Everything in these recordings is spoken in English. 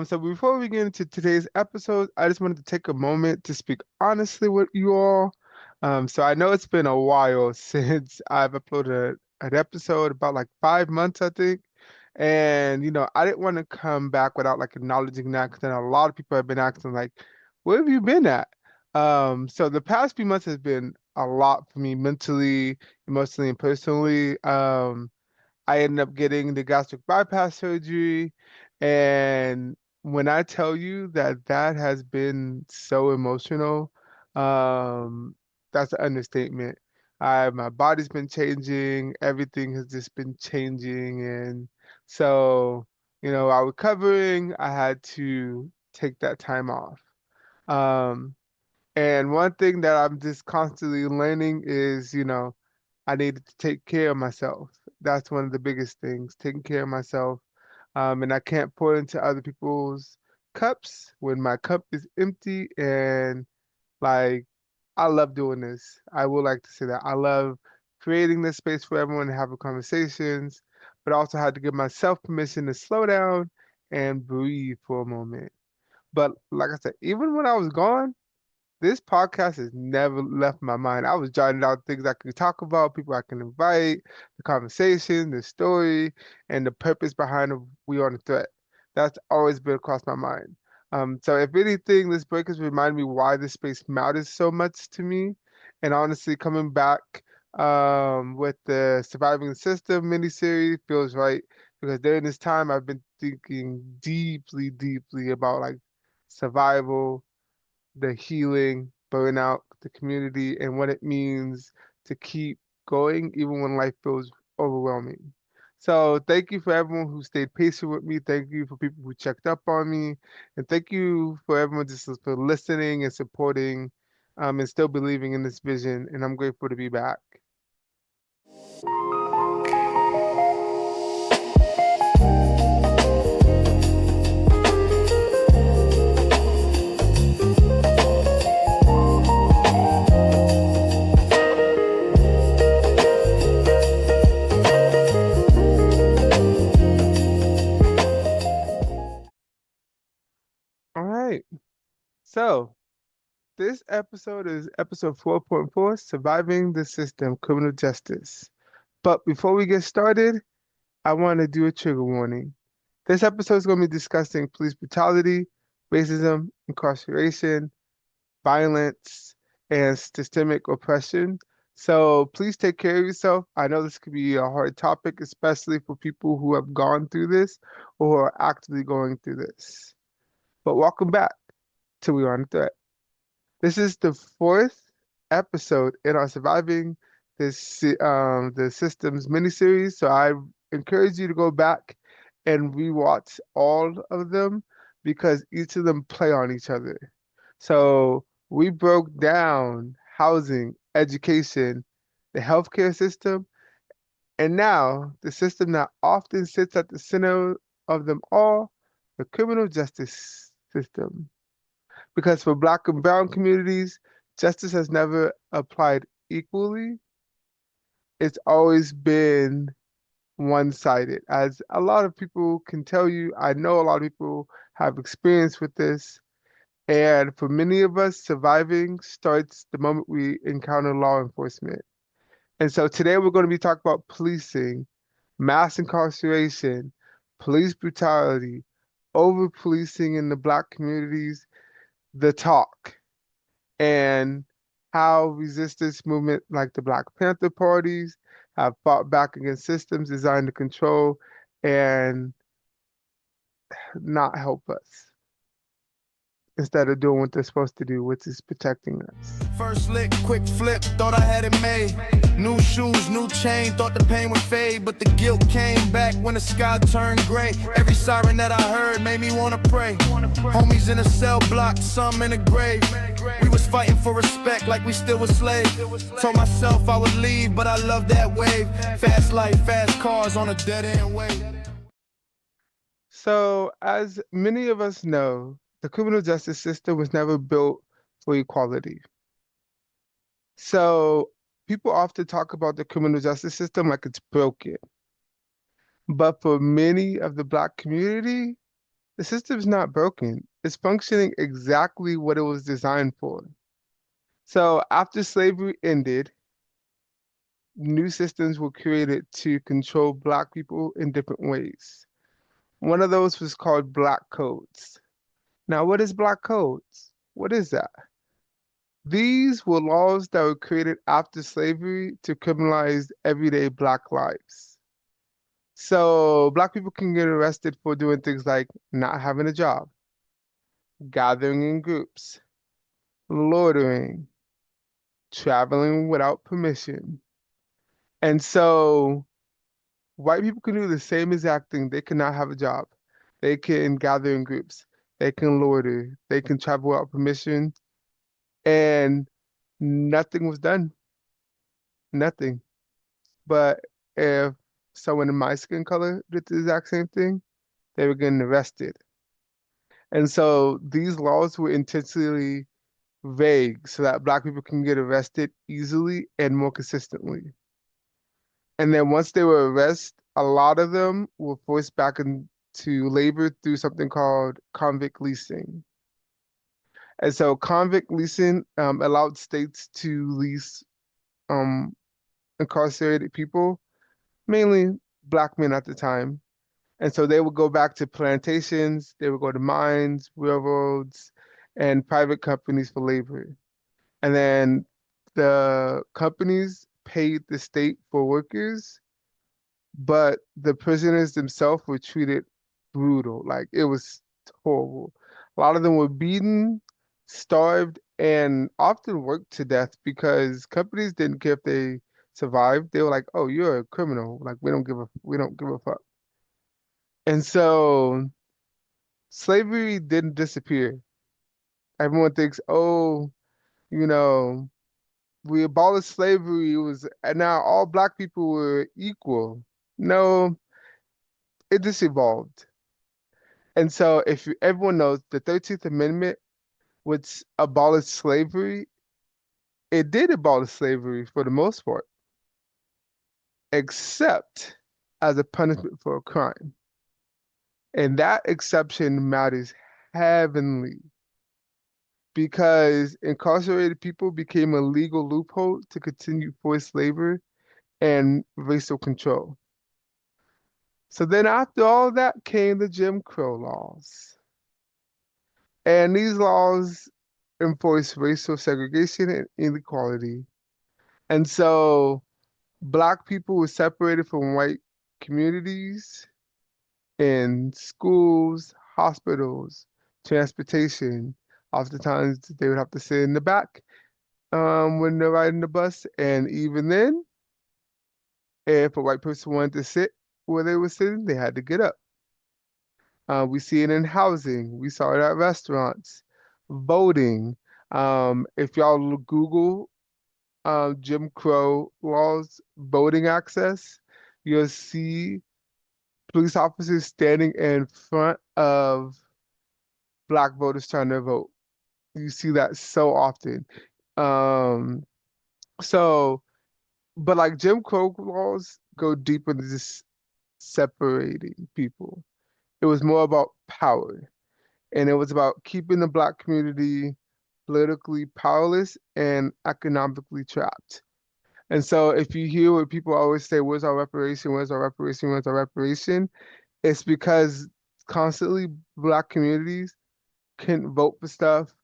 So before we get into today's episode, I just wanted to take a moment to speak honestly with you all. So I know it's been a while since I've uploaded an episode, about like 5 months, I think. And I didn't want to come back without like acknowledging that, because then a lot of people have been asking like, where have you been at? So the past few months has been a lot for me mentally, emotionally, and personally. I ended up getting the gastric bypass surgery. And when I tell you that that has been so emotional, um, that's an understatement. My body's been changing, everything has just been changing. And so, while recovering, I had to take that time off. Um, and one thing that I'm just constantly learning is, I needed to take care of myself. That's one of the biggest things, taking care of myself. And I can't pour into other people's cups when my cup is empty. And like, I love doing this. I would like to say that. I love creating this space for everyone to have conversations, but I also had to give myself permission to slow down and breathe for a moment. But like I said, even when I was gone, this podcast has never left my mind. I was jotting out things I could talk about, people I can invite, the conversation, the story, and the purpose behind We On the Threat. That's always been across my mind. So if anything, this break has reminded me why this space matters so much to me. And honestly, coming back with the Surviving the System miniseries feels right, because during this time I've been thinking deeply, deeply about like survival, the healing, burnout, the community, and what it means to keep going even when life feels overwhelming. So thank you for everyone who stayed patient with me. Thank you for people who checked up on me. And thank you for everyone just for listening and supporting, and still believing in this vision. And I'm grateful to be back. All right. So this episode is episode 4.4, Surviving the System, Criminal Justice. But before we get started, I want to do a trigger warning. This episode is going to be discussing police brutality, racism, incarceration, violence, and systemic oppression. So please take care of yourself. I know this could be a hard topic, especially for people who have gone through this or who are actively going through this. But welcome back to We On Threat. This is the fourth episode in our Surviving the Systems miniseries. So I encourage you to go back and rewatch all of them, because each of them play on each other. So we broke down housing, education, the healthcare system, and now the system that often sits at the center of them all, the criminal justice system. Because for Black and Brown communities, justice has never applied equally. It's always been one-sided. As a lot of people can tell you, I know a lot of people have experience with this. And for many of us, surviving starts the moment we encounter law enforcement. And so today we're going to be talking about policing, mass incarceration, police brutality, over-policing in the Black communities, the talk, and how resistance movement like the Black Panther parties have fought back against systems designed to control and not help us, instead of doing what they're supposed to do, which is protecting us. First lick, quick flip, thought I had it made. New shoes, new chain, thought the pain would fade, but the guilt came back when the sky turned gray. Every siren that I heard made me wanna pray. Homies in a cell block, some in a grave. We was fighting for respect like we still was slaves. Told myself I would leave, but I love that wave. Fast life, fast cars on a dead end way. So, as many of us know, the criminal justice system was never built for equality. So, people often talk about the criminal justice system like it's broken. But for many of the Black community, The system's not broken. It's functioning exactly what it was designed for. So after slavery ended, new systems were created to control Black people in different ways. One of those was called Black Codes. Now, what is Black Codes? What is that? These were laws that were created after slavery to criminalize everyday Black lives. So, Black people can get arrested for doing things like not having a job, gathering in groups, loitering, traveling without permission. And so, white people can do the same exact thing. They cannot have a job. They can gather in groups. They can loiter. They can travel without permission. And nothing was done. Nothing. But if someone in my skin color did the exact same thing, they were getting arrested. And so these laws were intentionally vague so that Black people can get arrested easily and more consistently. And then once they were arrested, a lot of them were forced back into labor through something called convict leasing. And so convict leasing allowed states to lease um, incarcerated people, mainly Black men at the time. And so they would go back to plantations, they would go to mines, railroads, and private companies for labor. And then the companies paid the state for workers, but the prisoners themselves were treated brutal. Like it was horrible. A lot of them were beaten, starved, and often worked to death because companies didn't care if they survived. They were like, "Oh, you're a criminal. Like we don't give a fuck." And so slavery didn't disappear. Everyone thinks, "Oh, you know, we abolished slavery. It was and now all Black people were equal." No, it just evolved. And so, if you, everyone knows the 13th Amendment, which abolished slavery, it did abolish slavery for the most part, except as a punishment for a crime. And that exception matters heavenly because incarcerated people became a legal loophole to continue forced labor and racial control. So then, after all that, came the Jim Crow laws. And these laws enforce racial segregation and inequality. And so Black people were separated from white communities in schools, hospitals, transportation. Oftentimes they would have to sit in the back when they're riding the bus. And even then, if a white person wanted to sit where they were sitting, they had to get up. We see it in housing. We saw it at restaurants, voting. If y'all Google Jim Crow laws, voting access, you'll see police officers standing in front of Black voters trying to vote. You see that so often. Um, so, but like Jim Crow laws go deeper than just separating people. It was more about power, and it was about keeping the Black community politically powerless and economically trapped. And so if you hear what people always say, where's our reparation? Where's our reparation? Where's our reparation? It's because constantly Black communities can vote for stuff,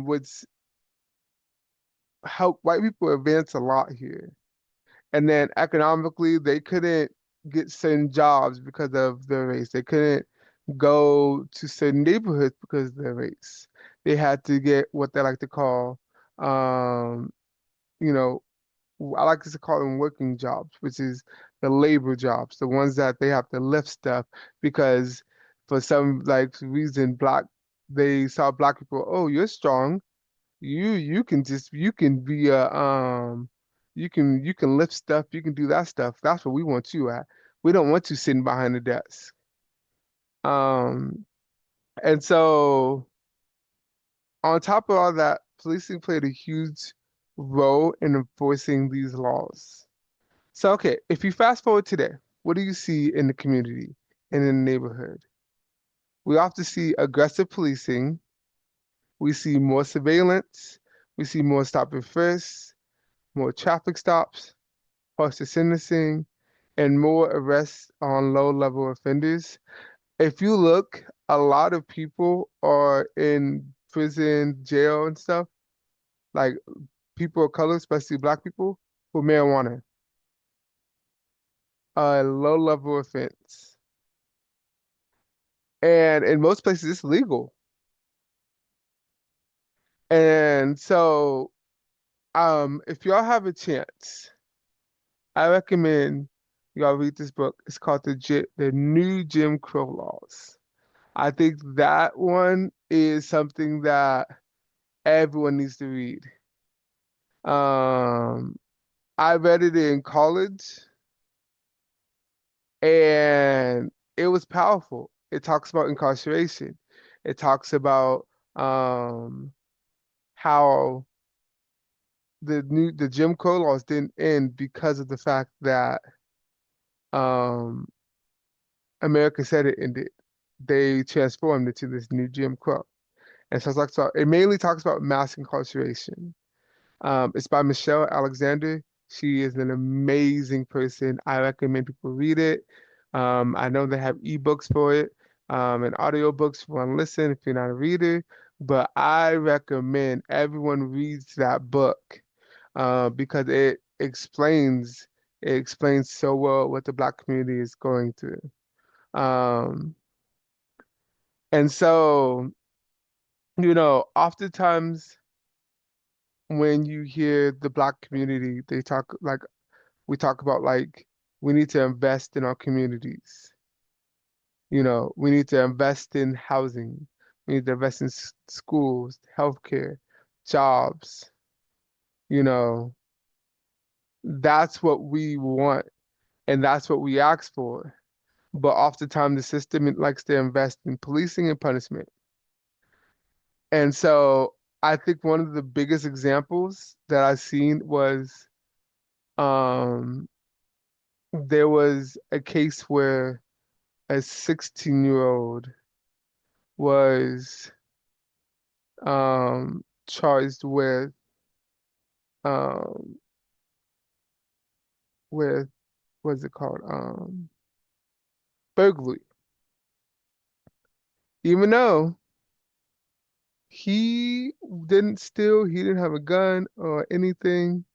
which help white people advance a lot here. And then economically, they couldn't get certain jobs because of their race. They couldn't go to certain neighborhoods because of their race. They had to get what they like to call, um, you know, I like to call them working jobs, which is the labor jobs, the ones that they have to lift stuff because for some like reason they saw Black people, oh, you're strong. You can be a you can lift stuff, you can do that stuff. That's what we want you at. We don't want you sitting behind the desk. Um and so on top of all that, policing played a huge role in enforcing these laws. So, okay, if you fast forward today, what do you see in the community and in the neighborhood? We often see aggressive policing, we see more surveillance, we see more stop and frisk, more traffic stops, harsher sentencing, and more arrests on low-level offenders. If you look, a lot of people are in prison, jail, and stuff, like people of color, especially black people, for marijuana, a low-level offense. And in most places, it's legal. And so, if y'all have a chance, I recommend y'all read this book. It's called The New Jim Crow Laws. I think that one is something that everyone needs to read. Um, I read it in college and it was powerful. It talks about incarceration. It talks about how the Jim Crow laws didn't end because of the fact that um America said it ended. They transformed into this new Jim Crow. And so it mainly talks about mass incarceration. It's by Michelle Alexander. She is an amazing person. I recommend people read it. I know they have ebooks for it, and audiobooks if you want to listen if you're not a reader. But I recommend everyone reads that book because it explains so well what the Black community is going through. Um, and so, oftentimes when you hear the Black community, we talk about like we need to invest in our communities. We need to invest in housing. We need to invest in schools, healthcare, jobs. You know, that's what we want and that's what we ask for. But oftentimes the system likes to invest in policing and punishment. And so I think one of the biggest examples that I've seen was um, there was a case where a 16-year-old was charged um, with what's it called? Burglary. Even though he didn't steal, he didn't have a gun or anything,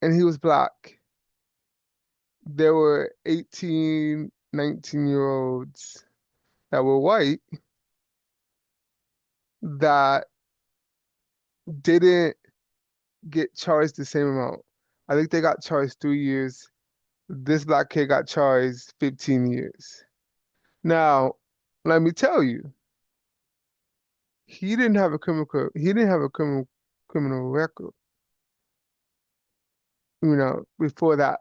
and he was black. There were 18, 19-year-olds that were white that didn't get charged the same amount. I think they got charged 3 years. This black kid got charged 15 years. Now, let me tell you, he didn't have a criminal record, before that.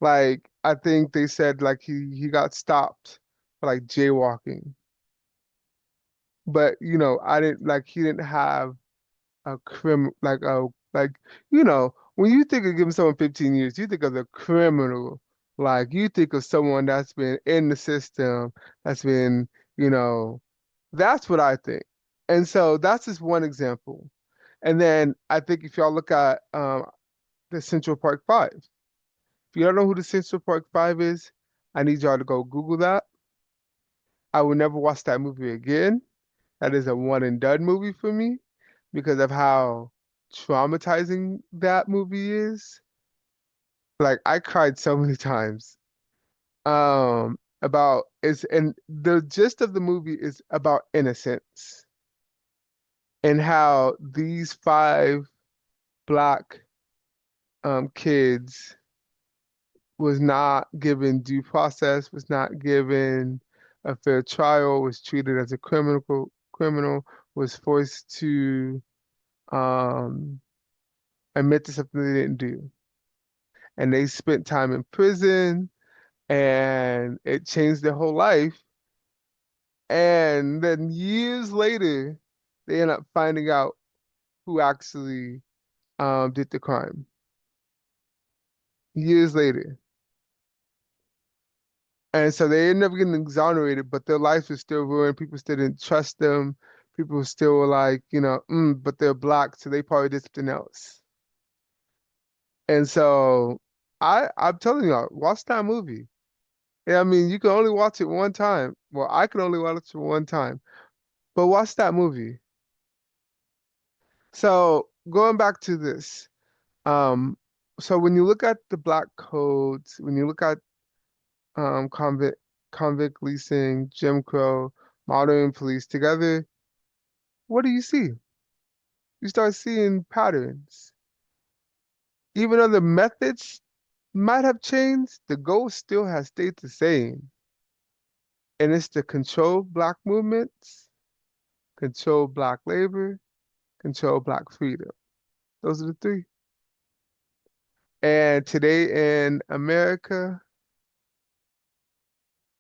Like I think they said like he got stopped for like jaywalking. But I didn't like he didn't have a when you think of giving someone 15 years, you think of the criminal. Like you think of someone that's been in the system, that's been, you know, that's what I think. And so that's just one example. And then I think if y'all look at the Central Park Five, if you don't know who the Central Park Five is, I need y'all to go Google that. I will never watch that movie again. That is a one and done movie for me because of how traumatizing that movie is. Like I cried so many times. About is and the gist of the movie is about innocence and how these five black kids was not given due process, was not given a fair trial, was treated as a criminal, was forced to um admit to something they didn't do. And they spent time in prison and it changed their whole life. And then years later, they end up finding out who actually did the crime. Years later. And so they ended up getting exonerated, but their lives were still ruined. People still didn't trust them. People still were like, but they're black, so they probably did something else. And so I'm telling y'all, watch that movie. Yeah, I mean, you can only watch it one time. Well, I can only watch it one time, but watch that movie. So going back to this, um, so when you look at the black codes, when you look at convict leasing, Jim Crow, modern police together, what do you see? You start seeing patterns. Even though the methods might have changed, the goal still has stayed the same. And it's to control black movements, control black labor, control black freedom. Those are the three. And today in America,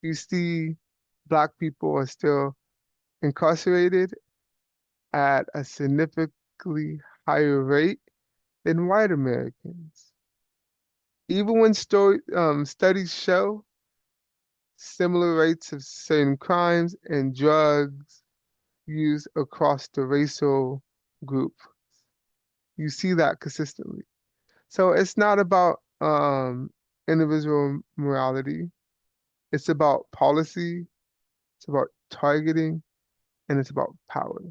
you see black people are still incarcerated at a significantly higher rate than white Americans. Even when studies show similar rates of certain crimes and drugs used across the racial group, you see that consistently. So it's not about individual morality. It's about policy. It's about targeting, and it's about power.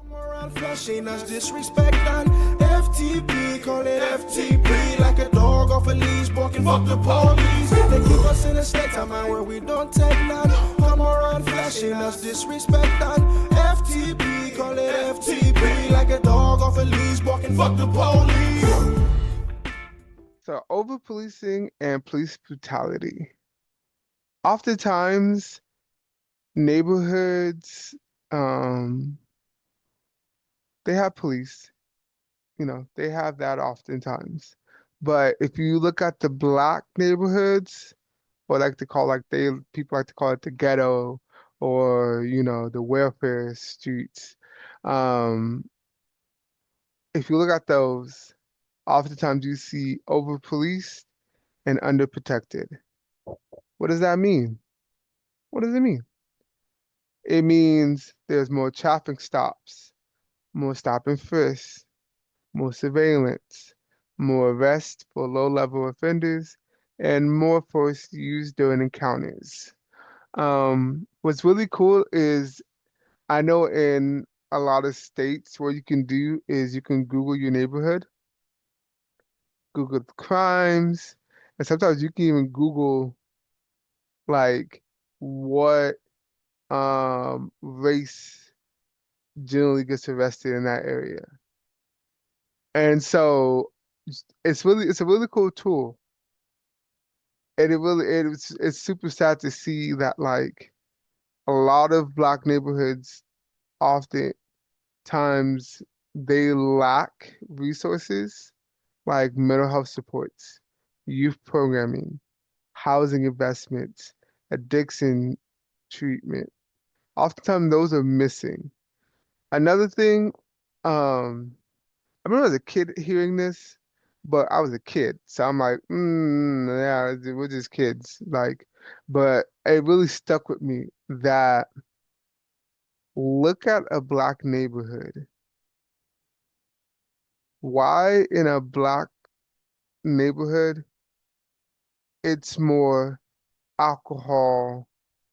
Around flashing us disrespect and FTP, call it FTP, like a dog off a leash, barking fuck the police. They keep us in a state of mind where we don't take none. Come around flashing us disrespect and FTP, call it FTP, like a dog off a leash, barking fuck the police. So over policing and police brutality. Oftentimes, neighborhoods, um, they have police, they have that oftentimes. But if you look at the black neighborhoods, or like to call like they people like to call it the ghetto or the welfare streets. Um, if you look at those, oftentimes you see over policed and underprotected. What does that mean? What does it mean? It means there's more traffic stops, more stop and frisk, more surveillance, more arrests for low-level offenders, and more force used during encounters. What's really cool is I know in a lot of states what you can do is you can Google your neighborhood, Google the crimes, and sometimes you can even Google like what race generally gets arrested in that area. And so it's a really cool tool. And it's super sad to see that like a lot of black neighborhoods often times they lack resources like mental health supports, youth programming, housing investments, addiction treatment. Oftentimes those are missing. Another thing, I remember as a kid hearing this, but I was a kid, so I'm like, yeah, we're just kids. Like, but it really stuck with me that look at a black neighborhood. Why in a black neighborhood, it's more alcohol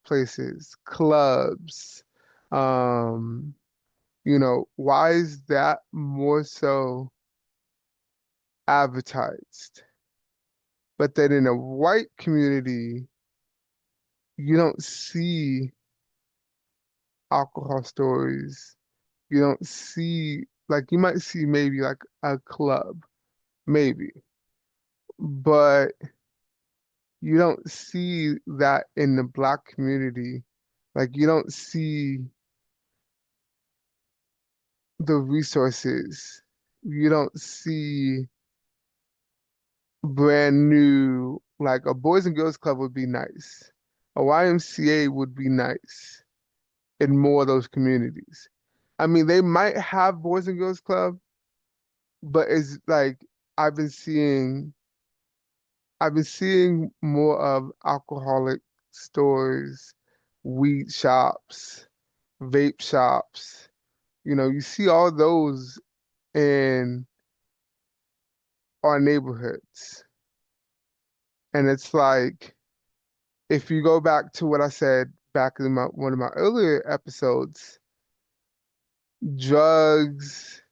places, clubs. Um, why is that more so advertised? But then in a white community, you don't see alcohol stories. You don't see, like, you might see maybe like a club, maybe, but you don't see that in the black community. Like, you don't see the resources. You don't see brand new, like a Boys and Girls Club would be nice. A YMCA would be nice in more of those communities. I mean, they might have Boys and Girls Club, but it's like I've been seeing I've been seeing more of alcoholic stores, weed shops, vape shops. You see all those in our neighborhoods. And it's like, if you go back to what I said back in one of my earlier episodes, drugs,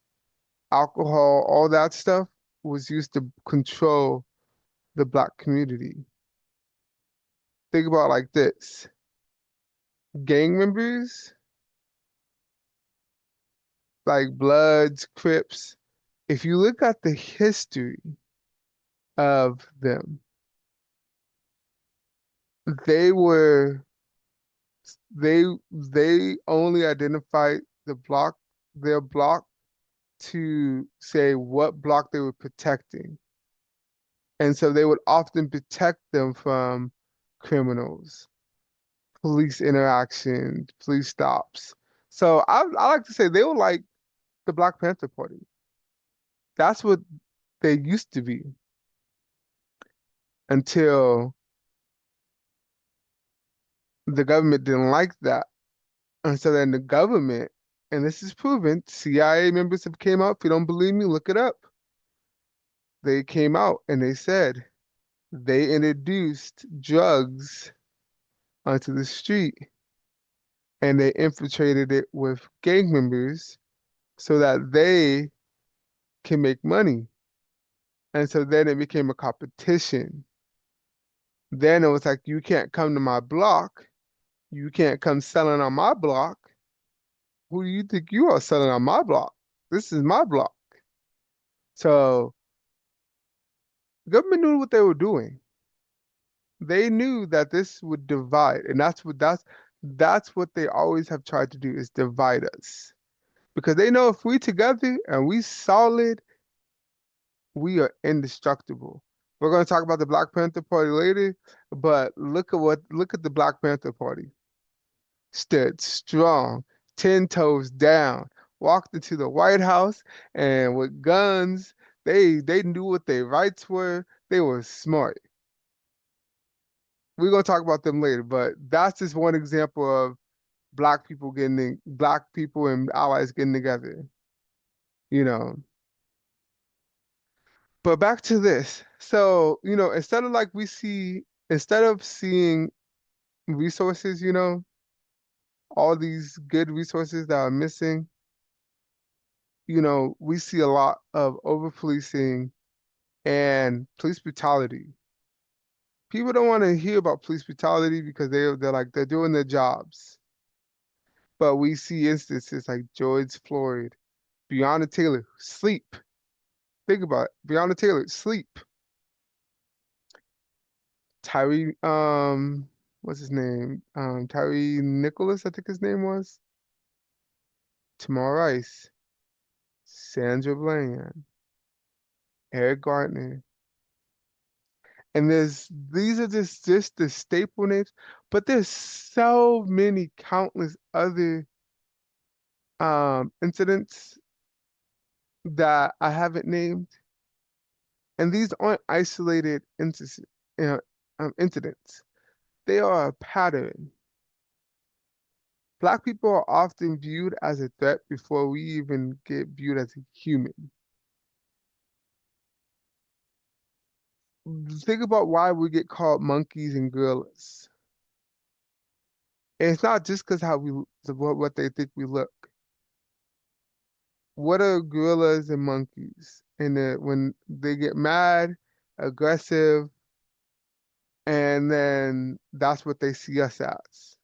alcohol, all that stuff was used to control the black community. Think about it like this. Gang members, like Bloods, Crips, if you look at the history of them, they were they only identified their block to say what block they were protecting. And so they would often protect them from criminals, police interactions, police stops. So I like to say they were like the Black Panther Party. That's what they used to be until the government didn't like that. And so then the government, and this is proven, CIA members have came out. If you don't believe me, look it up. They came out and they said they introduced drugs onto the street and they infiltrated it with gang members so that they can make money. And so then it became a competition. Then it was like, you can't come to my block. You can't come selling on my block. Who do you think you are selling on my block? This is my block. So the government knew what they were doing. They knew that this would divide, and that's what they always have tried to do is divide us. Because they know if we together and we solid, we are indestructible. We're going to talk about the Black Panther Party later, but look at the Black Panther Party. Stood strong, 10 toes down, walked into the White House and with guns, they knew what their rights were. They were smart. We're gonna talk about them later, but that's just one example of black people and allies getting together, you know. But back to this. So, instead of seeing resources, all these good resources that are missing, we see a lot of over policing and police brutality. People don't want to hear about police brutality because they're doing their jobs. But we see instances like George Floyd, Breonna Taylor, sleep. Think about it. Breonna Taylor, sleep. Tyree, what's his name? Tyree Nicholas, I think his name was. Tamar Rice, Sandra Bland, Eric Garner. And these are just the staple names, but there's so many countless other incidents that I haven't named. And these aren't isolated incidents. They are a pattern. Black people are often viewed as a threat before we even get viewed as a human. Think about why we get called monkeys and gorillas. And it's not just because how what they think we look. What are gorillas and monkeys? And when they get mad, aggressive, and then that's what they see us as.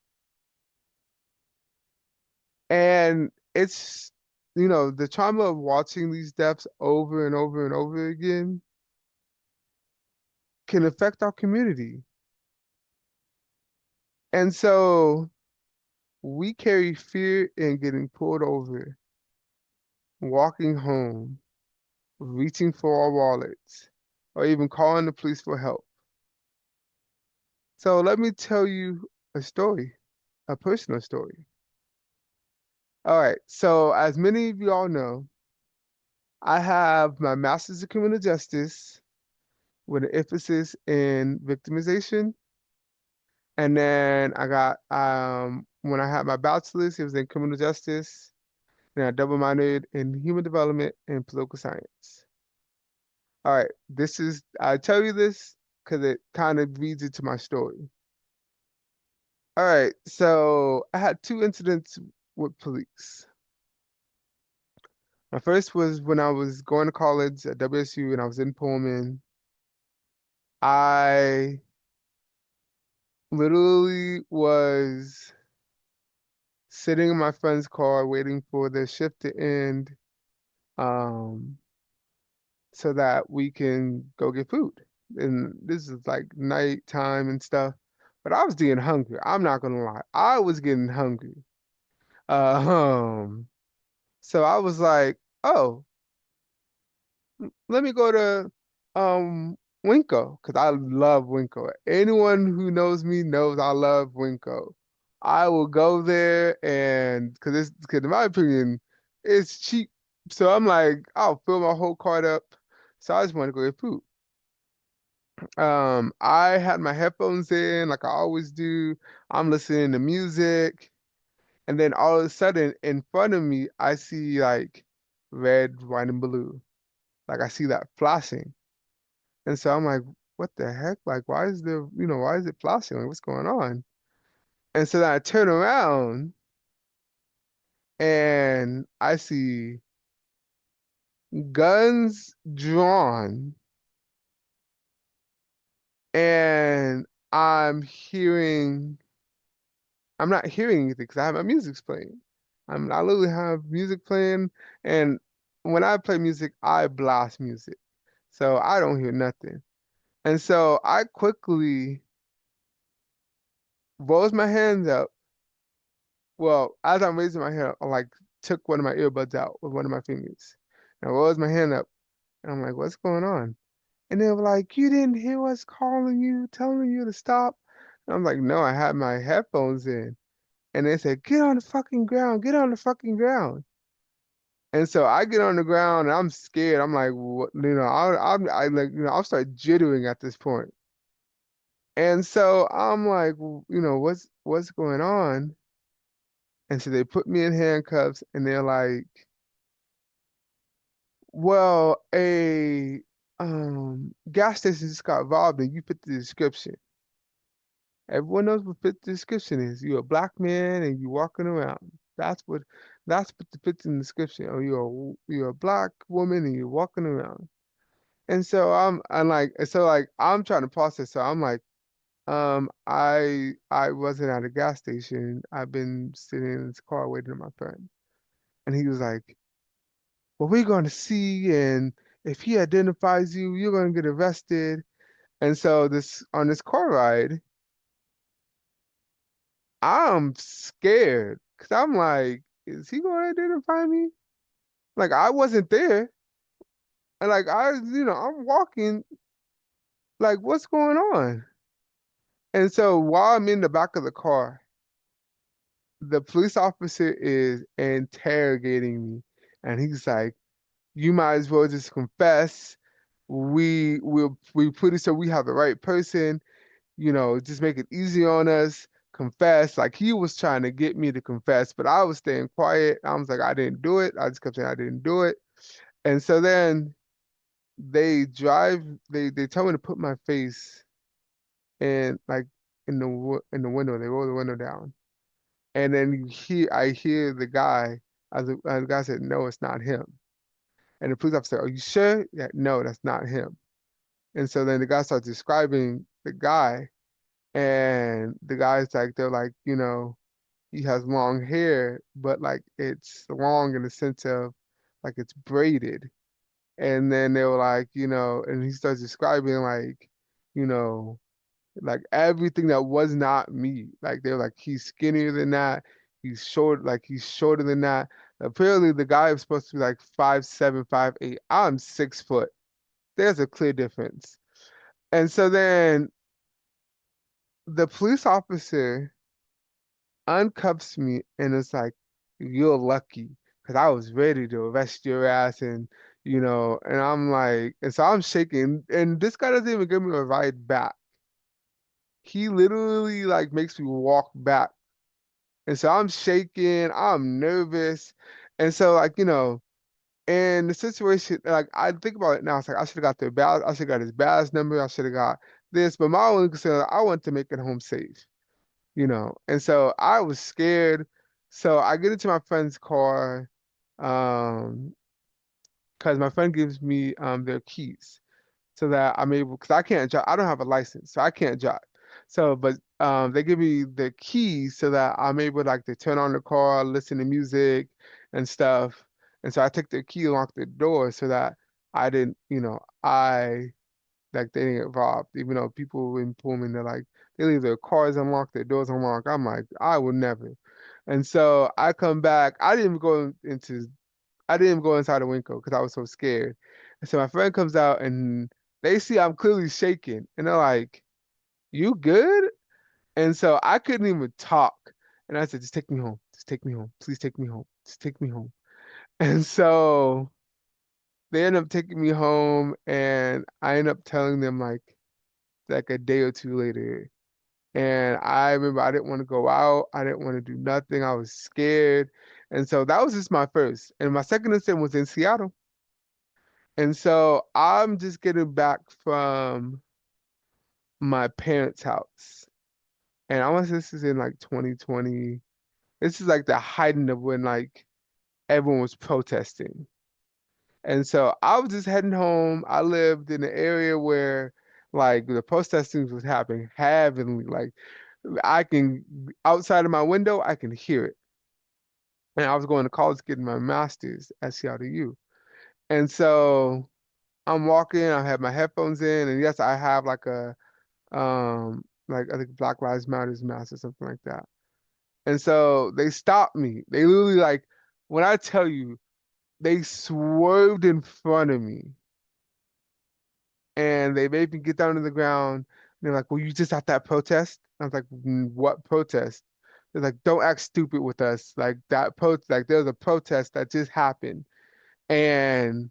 And it's, the trauma of watching these deaths over and over and over again can affect our community. And so we carry fear in getting pulled over, walking home, reaching for our wallets, or even calling the police for help. So let me tell you a story, a personal story. All right, so as many of you all know, I have my master's in criminal justice, with an emphasis in victimization. And then I got when I had my bachelor's, it was in criminal justice, and I double minored in human development and political science. All right, I tell you this because it kind of leads into my story. All right, so I had two incidents with police. My first was when I was going to college at WSU and I was in Pullman. I literally was sitting in my friend's car waiting for the shift to end, um, so that we can go get food. And this is like nighttime and stuff. But I was getting hungry. I'm not gonna lie. I was getting hungry. Um, so I was like, oh, let me go to Winco because I love Winco. Anyone who knows me knows I love Winco. I will go there and because in my opinion, it's cheap. So I'm like, I'll fill my whole cart up. So I just want to go get food. I had my headphones in like I always do. I'm listening to music, and then all of a sudden in front of me, I see like red, white, and blue. Like I see that flashing. And so I'm like, what the heck? Like, why is it flashing? Like, what's going on? And so then I turn around and I see guns drawn and I'm not hearing anything because I have my music's playing. I literally have music playing, and when I play music, I blast music. So I don't hear nothing. And so I quickly rose my hands up. Well, as I'm raising my hand, I like took one of my earbuds out with one of my fingers. And I rose my hand up and I'm like, what's going on? And they were like, you didn't hear us calling you, telling you to stop. And I'm like, no, I had my headphones in. And they said, get on the fucking ground, get on the fucking ground. And so I get on the ground and I'm scared. I'm like, what, I like, I'll start jittering at this point. And so I'm like, what's going on? And so they put me in handcuffs and they're like, well, a gas station just got robbed and you fit the description. Everyone knows what fit the description is. You're a black man and you're walking around. That's what the fits in the description. Or you're a black woman and you're walking around. And so I'm trying to process. So I'm like, I wasn't at a gas station. I've been sitting in this car waiting on my friend. And he was like, well, we're going to see, and if he identifies you, you're going to get arrested. And so this on this car ride, I'm scared because I'm like, is he going to identify me? Like I wasn't there, and like I'm walking. Like what's going on? And so while I'm in the back of the car, the police officer is interrogating me, and he's like, "You might as well just confess. We put it so we have the right person. Just make it easy on us. Confess." Like he was trying to get me to confess, but I was staying quiet. I was like, I didn't do it. I just kept saying I didn't do it. And so then they tell me to put my face in like in the window. They roll the window down. And then I hear the guy said, no, it's not him. And the police officer, are you sure? Yeah, no, that's not him. And so then the guy starts describing the guy. And the guy's like, they're like, he has long hair, but like it's long in the sense of like it's braided. And then they were like, and he starts describing you know, like everything that was not me. Like they were like, he's skinnier than that. He's shorter than that. Apparently the guy was supposed to be like 5'7", 5'8". I'm 6 foot. There's a clear difference. And so then the police officer uncuffs me and it's like, you're lucky. Because I was ready to arrest your ass and, and I'm like, and so I'm shaking, and this guy doesn't even give me a ride back. He literally like makes me walk back. And so I'm shaking, I'm nervous. And so like, and the situation, like I think about it now, it's like I should have got their badge, I should have got his badge number, I should have got this, but my only concern, I want to make it home safe. And so I was scared. So I get into my friend's car, um, because my friend gives me their keys so that I'm able, because I can't drive, I don't have a license, so I can't drive. So, but they give me the keys so that I'm able like to turn on the car, listen to music and stuff. And so I took the key and locked the door so that I didn't, I like they didn't get robbed. Even though people in Pullman, they're like they leave their cars unlocked, their doors unlocked. I'm like, I would never. And so I come back. I didn't even go inside the window because I was so scared. And so my friend comes out and they see I'm clearly shaking. And they're like, "You good?" And so I couldn't even talk. And I said, "Just take me home. Just take me home. Please take me home. Just take me home." And so they end up taking me home and I end up telling them like a day or two later. And I remember I didn't want to go out. I didn't want to do nothing. I was scared. And so that was just my first. And my second incident was in Seattle. And so I'm just getting back from my parents' house. And I want to say this is in like 2020. This is like the height of when like everyone was protesting. And so I was just heading home. I lived in an area where like the protesting was happening heavily. Like I can outside of my window, I can hear it. And I was going to college getting my master's at Seattle U. And so I'm walking, I have my headphones in, and yes, I have like I think Black Lives Matters mask or something like that. And so they stopped me. They literally like when I tell you they swerved in front of me and they made me get down to the ground. They're like, "Well, you just at that protest?" I was like, What protest?" They're like, "Don't act stupid with us. Like that protest, like there's a protest that just happened, and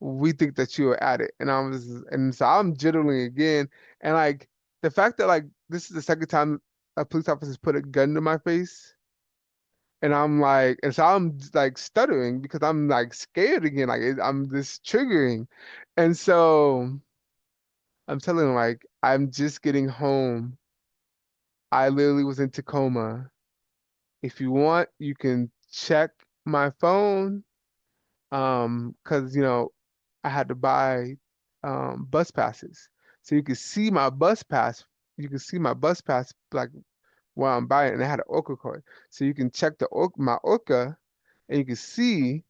we think that you were at it." And so I'm jittering again, and like the fact that like this is the second time a police officer's put a gun to my face, and I'm like, and so I'm like stuttering because I'm like scared again, like I'm this triggering, and so. I'm telling you, like, I'm just getting home. I literally was in Tacoma. If you want, you can check my phone. 'Cause I had to buy bus passes. So you can see my bus pass. You can see my bus pass like while I'm buying it, and I had an Orca card. So you can check my Orca and you can see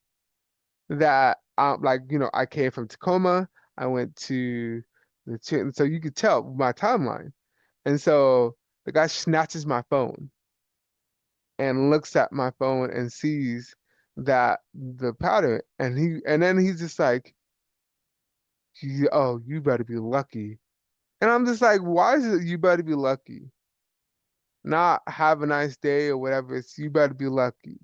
that like, I came from Tacoma. I went to so you could tell my timeline. And so the guy snatches my phone and looks at my phone and sees that the pattern, and then he's just like, "Oh, you better be lucky." And I'm just like, "Why is it you better be lucky? Not have a nice day or whatever. It's you better be lucky."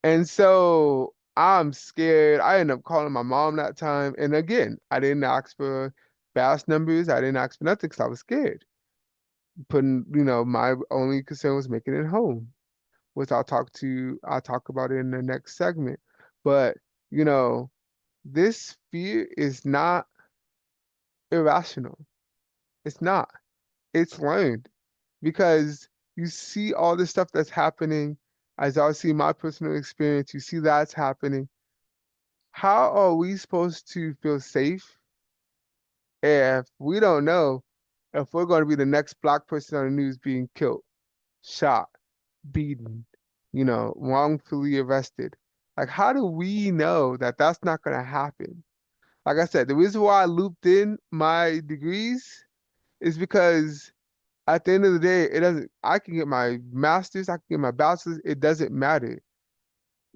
And so I'm scared. I end up calling my mom that time, and again, I didn't ask for fast numbers. I didn't ask for nothing because I was scared. My only concern was making it home, which I'll talk about it in the next segment. But, you know, this fear is not irrational. It's not. It's learned because you see all this stuff that's happening. As I see my personal experience, you see that's happening. How are we supposed to feel safe if we don't know if we're going to be the next black person on the news being killed, shot, beaten, wrongfully arrested? Like, how do we know that that's not going to happen? Like I said, the reason why I looped in my degrees is because at the end of the day, it doesn't, I can get my master's, I can get my bachelor's, it doesn't matter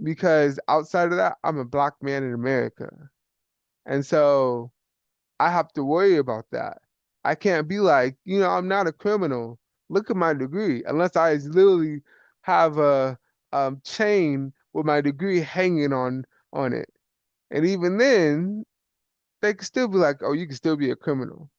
because outside of that, I'm a black man in America. And so I have to worry about that. I can't be like, I'm not a criminal. Look at my degree, unless I literally have a chain with my degree hanging on it. And even then, they could still be like, oh, you can still be a criminal.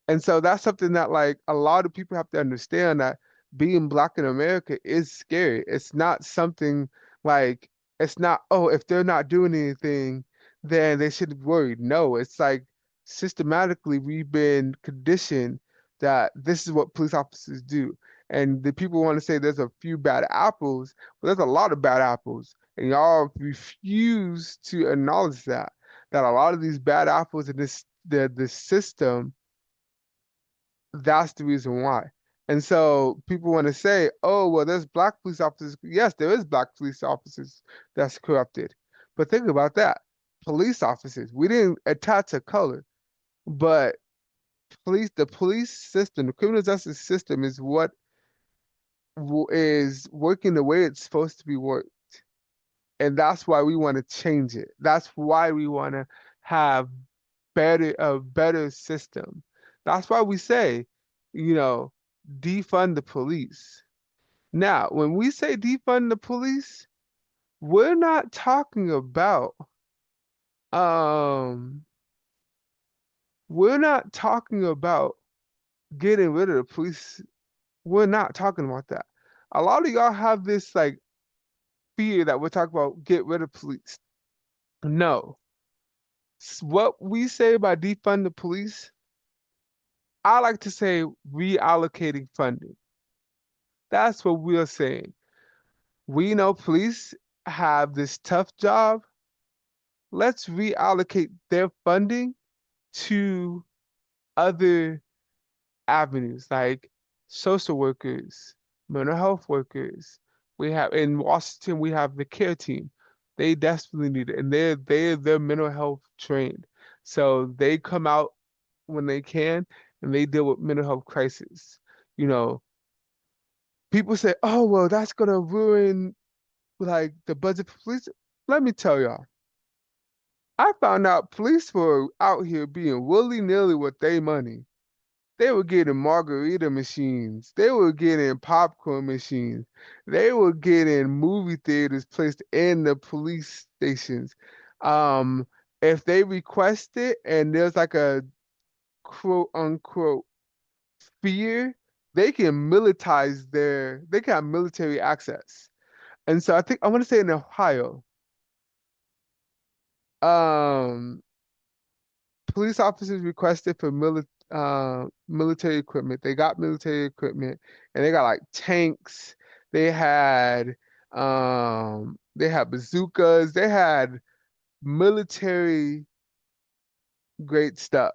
And so that's something that like a lot of people have to understand that being black in America is scary. It's not something like it's not, oh, if they're not doing anything, then they should be worried. No, it's like systematically we've been conditioned that this is what police officers do. And the people want to say there's a few bad apples, but there's a lot of bad apples. And y'all refuse to acknowledge that a lot of these bad apples in the system, that's the reason why. And so people want to say, oh, well, there's black police officers. Yes, there is black police officers that's corrupted. But think about that. Police officers, we didn't attach a color, but the police system, the criminal justice system is what is working the way it's supposed to be worked. And that's why we want to change it. That's why we want to have a better system. That's why we say, you know, defund the police. Now, when we say defund the police, we're not talking about um we're not talking about getting rid of the police. We're not talking about that. A lot of y'all have this like fear that we're talking about get rid of police. No. What we say by defund the police, I like to say reallocating funding. That's what we're saying. We know police have this tough job. Let's reallocate their funding to other avenues like social workers, mental health workers. We have in Washington, we have the care team. They desperately need it, and they're mental health trained. So they come out when they can and they deal with mental health crisis. You know, people say, "Oh, well, that's gonna ruin like the budget for police." Let me tell y'all, I found out police were out here being willy-nilly with their money. They were getting margarita machines. They were getting popcorn machines. They were getting movie theaters placed in the police stations. Um, if they request it and there's like a quote unquote fear, they can have military access. And so I think I want to say in Ohio, um, police officers requested for military equipment. They got military equipment and they got like tanks. They they had bazookas. They had military great stuff.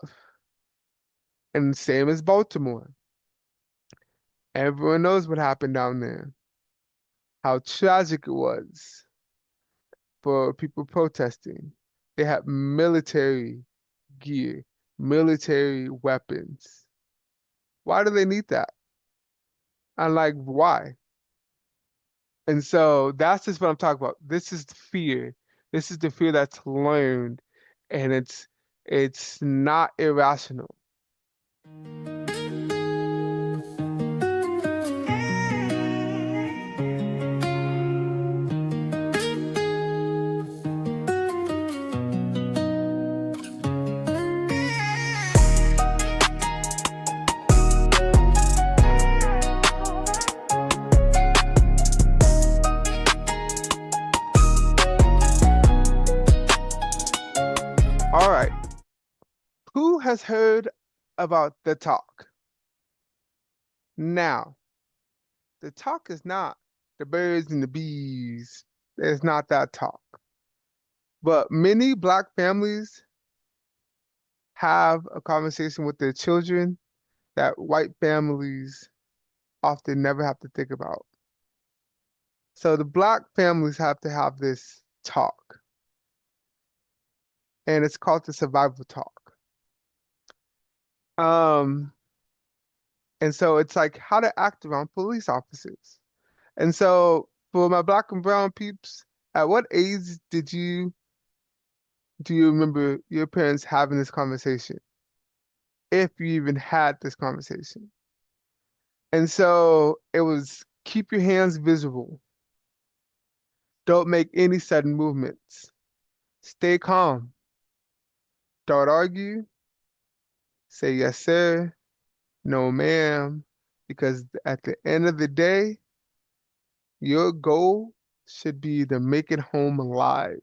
And same as Baltimore. Everyone knows what happened down there. How tragic it was for people protesting. They had military gear, military weapons. Why do they need that? And like, why? And so that's just what I'm talking about. This is the fear. This is the fear that's learned, and it's not irrational. All right. Who has heard about the talk? Now, the talk is not the birds and the bees. It's not that talk. But many black families have a conversation with their children that white families often never have to think about. So the black families have to have this talk, and it's called the survival talk. Um, and so it's like how to act around police officers. And so for my black and brown peeps, at what age do you remember your parents having this conversation? If you even had this conversation. And so it was keep your hands visible. Don't make any sudden movements. Stay calm. Don't argue. Say yes, sir. No, ma'am. Because at the end of the day, your goal should be to make it home alive.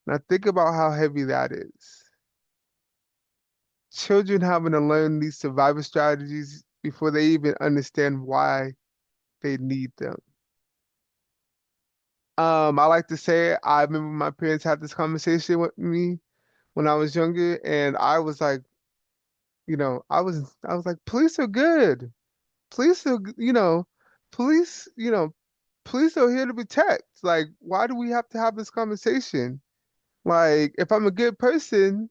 Now think about how heavy that is. Children having to learn these survival strategies before they even understand why they need them. I like to say I remember my parents had this conversation with me when I was younger, and I was like, I was like, police are good. Police are, police, police are here to protect. Like, why do we have to have this conversation? Like, if I'm a good person,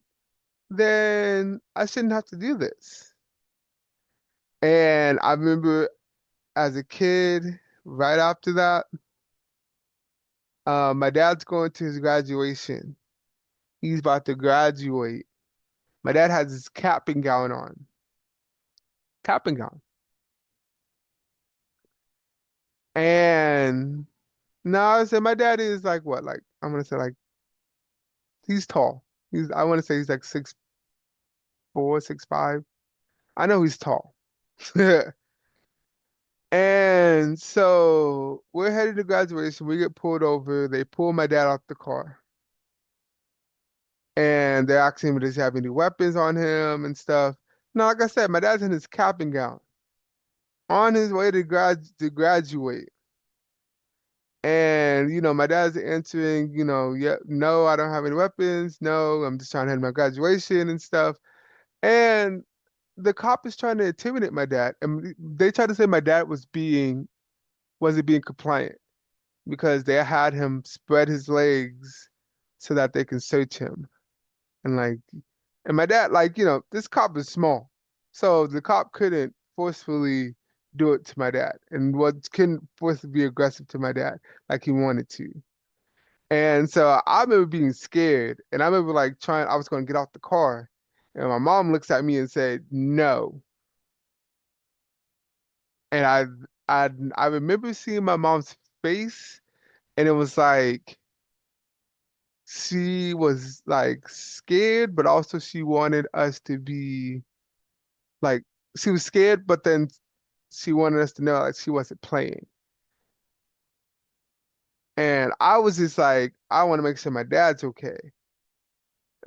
then I shouldn't have to do this. And I remember as a kid, right after that, my dad's going to his graduation. He's about to graduate. My dad has his cap and gown on. Cap and gown. And no, I said my dad is like what? Like I'm gonna say like he's tall. I wanna say he's like 6'4", 6'5". I know he's tall. And so we're headed to graduation. We get pulled over. They pull my dad out the car. And they're asking him, does he have any weapons on him and stuff. No, like I said, my dad's in his cap and gown on his way to graduate. And, my dad's answering, yeah, no, I don't have any weapons. No, I'm just trying to head my graduation and stuff. And the cop is trying to intimidate my dad. And they tried to say my dad wasn't being compliant because they had him spread his legs so that they can search him. And like, and my dad, like, this cop is small. So the cop couldn't forcefully do it to my dad and what couldn't forcefully be aggressive to my dad like he wanted to. And so I remember being scared and I remember like I was going to get out the car and my mom looks at me and said, no. And I remember seeing my mom's face and it was like, she was like scared, but also she wanted us to be like, she was scared, but then she wanted us to know like she wasn't playing. And I was just like, I want to make sure my dad's okay.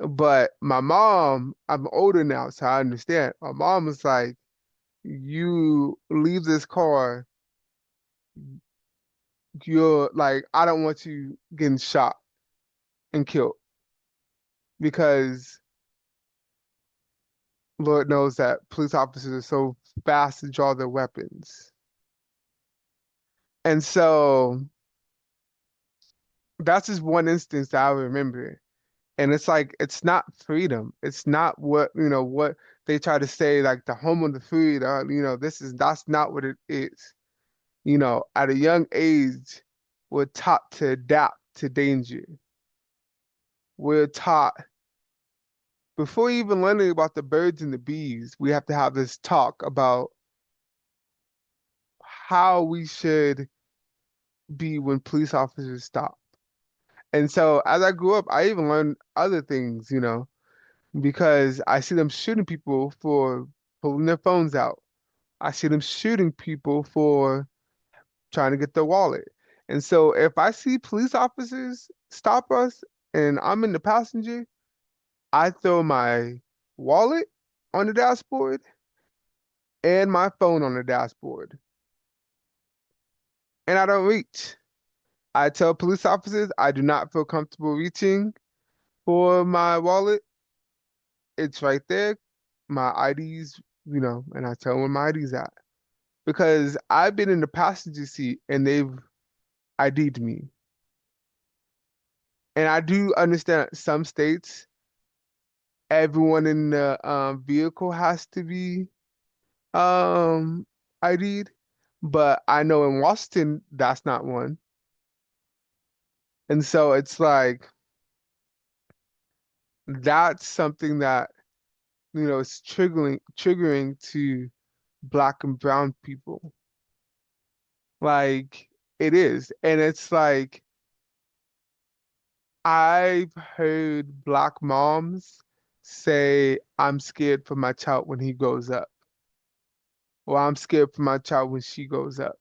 But my mom, I'm older now, so I understand. My mom was like, you leave this car, you're like, I don't want you getting shot and killed because Lord knows that police officers are so fast to draw their weapons. And so that's just one instance that I remember. And it's like it's not freedom. It's not what they try to say, like the home of the free, that's not what it is. At a young age, we're taught to adapt to danger. We're taught before even learning about the birds and the bees, we have to have this talk about how we should be when police officers stop. And so as I grew up, I even learned other things, because I see them shooting people for pulling their phones out. I see them shooting people for trying to get their wallet. And so if I see police officers stop us and I'm in the passenger, I throw my wallet on the dashboard and my phone on the dashboard. And I don't reach. I tell police officers I do not feel comfortable reaching for my wallet. It's right there. My ID's, and I tell them where my ID's at. Because I've been in the passenger seat and they've ID'd me. And I do understand some states, everyone in the vehicle has to be um ID'd, but I know in Washington that's not one. And so it's like that's something that, is triggering to black and brown people. Like it is. And it's like I've heard black moms say, I'm scared for my child when he grows up, or I'm scared for my child when she grows up,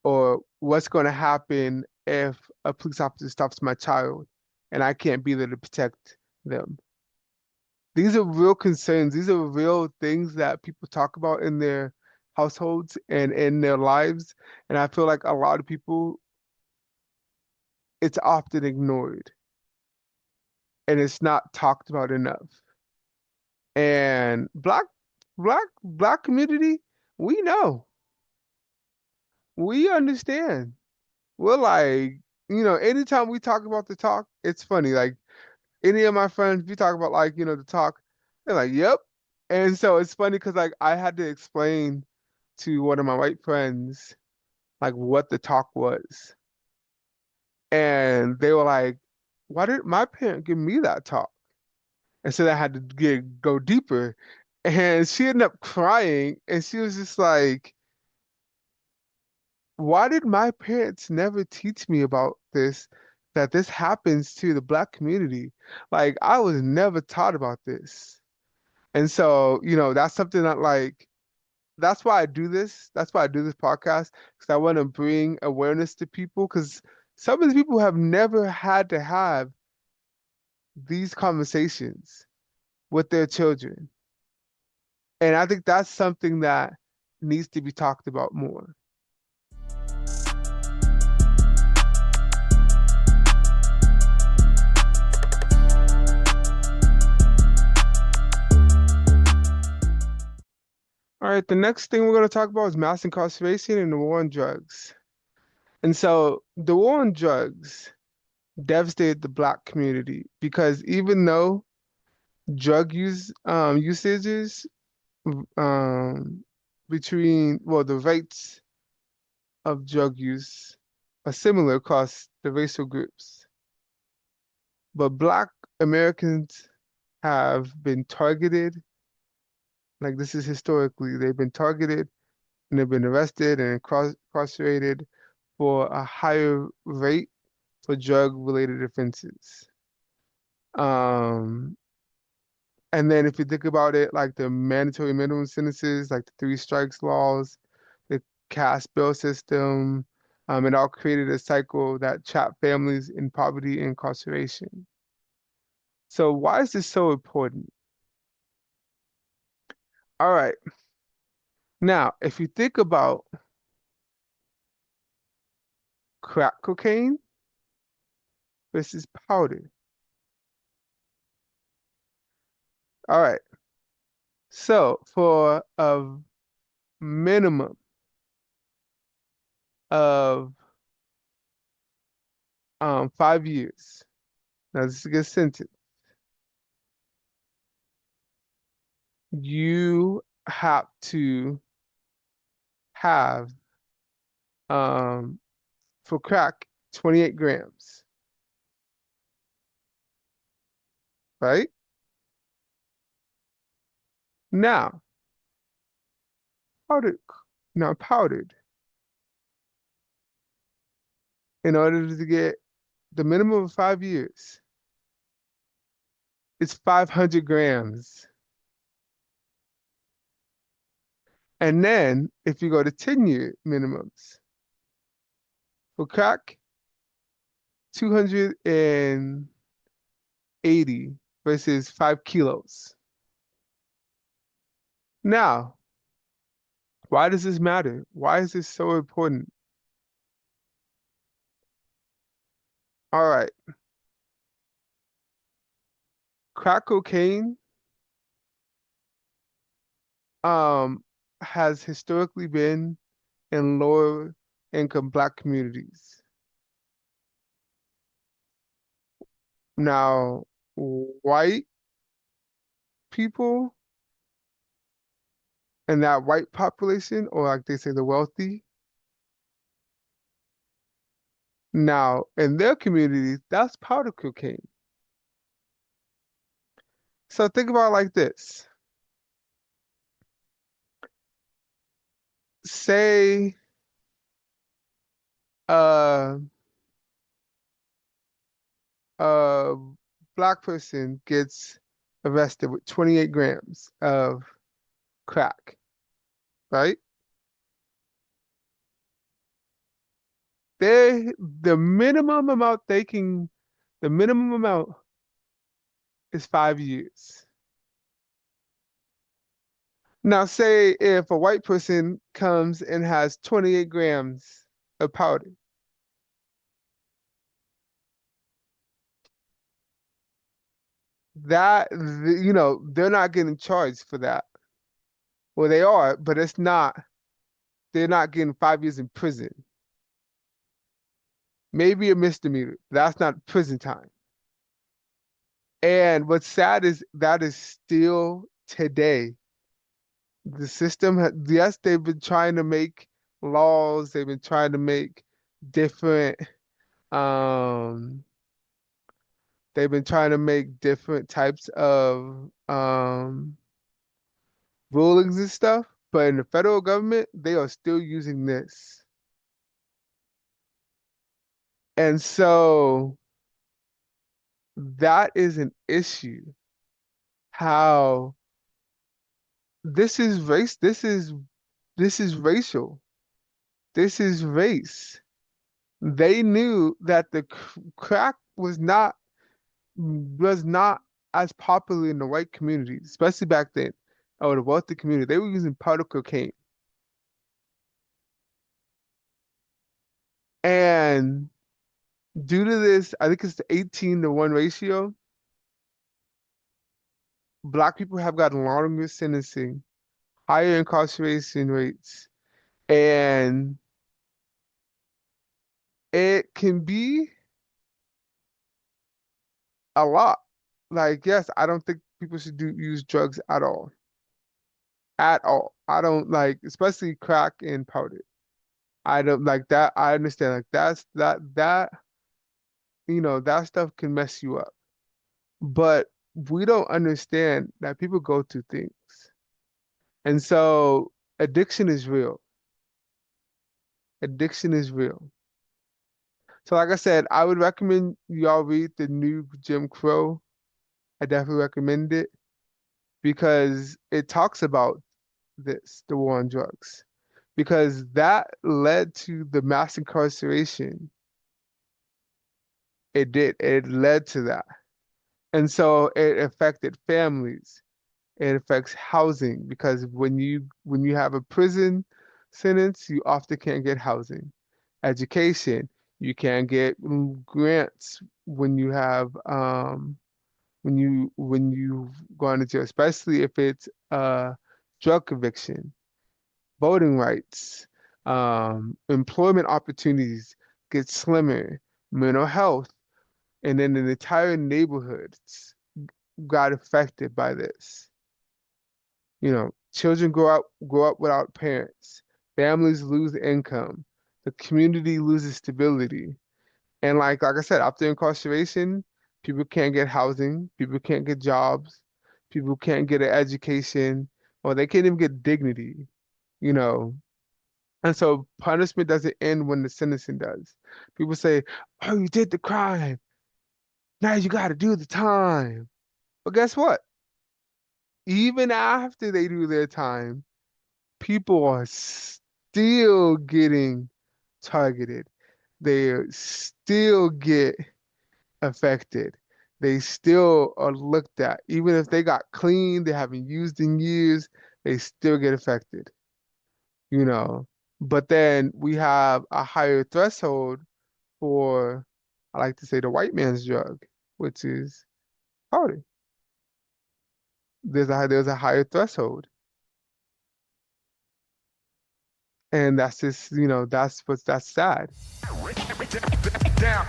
or what's going to happen if a police officer stops my child and I can't be there to protect them. These are real concerns. These are real things that people talk about in their households and in their lives. And I feel like a lot of people, it's often ignored and it's not talked about enough. And black community, we know, we understand. We're like, anytime we talk about the talk, it's funny. Like any of my friends, we talk about like, the talk, they're like, yep. And so it's funny because like I had to explain to one of my white friends like what the talk was. And they were like, why did my parent give me that talk? And so I had to go deeper. And she ended up crying and she was just like, why did my parents never teach me about this, that this happens to the black community? Like I was never taught about this. And so, that's something that like that's why I do this. That's why I do this podcast because I want to bring awareness to people because some of these people have never had to have these conversations with their children. And I think that's something that needs to be talked about more. All right, the next thing we're going to talk about is mass incarceration and the war on drugs. And so the war on drugs devastated the black community because even though drug usages um, between, well, the rates of drug use are similar across the racial groups. But Black Americans have been targeted, like this is historically, they've been targeted and they've been arrested and incarcerated for a higher rate for drug-related offenses. Um, And then if you think about it, like the mandatory minimum sentences, like the three strikes laws, the caste bill system, it all created a cycle that trapped families in poverty and incarceration. So why is this so important? All right. Now, if you think about crack cocaine versus powder. All right. So for a minimum of 5 years, now this is a good sentence, you have to have um, for crack 28 grams, right? Now, powdered, now powdered, in order to get the minimum of 5 years, it's 500 grams. And then if you go to 10-year minimums, for crack, 280 versus 5 kilos. Now, why does this matter? Why is this so important? All right, crack cocaine um has historically been in lower income black communities. Now, white people and that white population, or like they say, the wealthy, now in their communities, that's powder cocaine. So think about it like this. Say, uh, a black person gets arrested with 28 grams of crack, right? The minimum amount the minimum amount is 5 years. Now, say if a white person comes and has 28 grams of powder, they're not getting charged for that. Well, they are, but they're not getting 5 years in prison. Maybe a misdemeanor. That's not prison time. And what's sad is that is still today. The system, yes, they've been trying to make laws, they've been trying to make different, um, they've been trying to make different types of rulings and stuff, but in the federal government, they are still using this. And so that is an issue. How this is race, this is racial. This is race. They knew that the crack was not as popular in the white communities, especially back then, or the wealthy community. They were using powder cocaine. And due to this, I think it's the 18-to-1 ratio, black people have gotten longer sentencing, higher incarceration rates, and it can be a lot. Like, yes, I don't think people should use drugs at all. At all. I don't like, especially crack and powder. I don't like that. I understand. Like that stuff can mess you up. But we don't understand that people go through things. And so addiction is real. Addiction is real. So like I said, I would recommend y'all read the new Jim Crow. I definitely recommend it because it talks about the war on drugs. Because that led to the mass incarceration. It did. It led to that. And so it affected families. It affects housing because when you have a prison sentence, you often can't get housing. Education, you can't get grants when you have when you go into jail, especially if it's a drug conviction. Voting rights, employment opportunities get slimmer, mental health, and then the entire neighborhoods got affected by this. Children grow up without parents, families lose income, the community loses stability. And like I said, after incarceration, people can't get housing, people can't get jobs, people can't get an education, or they can't even get dignity, you know. And so punishment doesn't end when the sentencing does. People say, "Oh, you did the crime. Now you got to do the time." But guess what? Even after they do their time, people are still getting targeted. They still get affected. They still are looked at. Even if they got clean, they haven't used in years, they still get affected, you know. But then we have a higher threshold for, I like to say, the white man's drug, which is powder. There's a higher threshold. And that's just, that's sad. Down.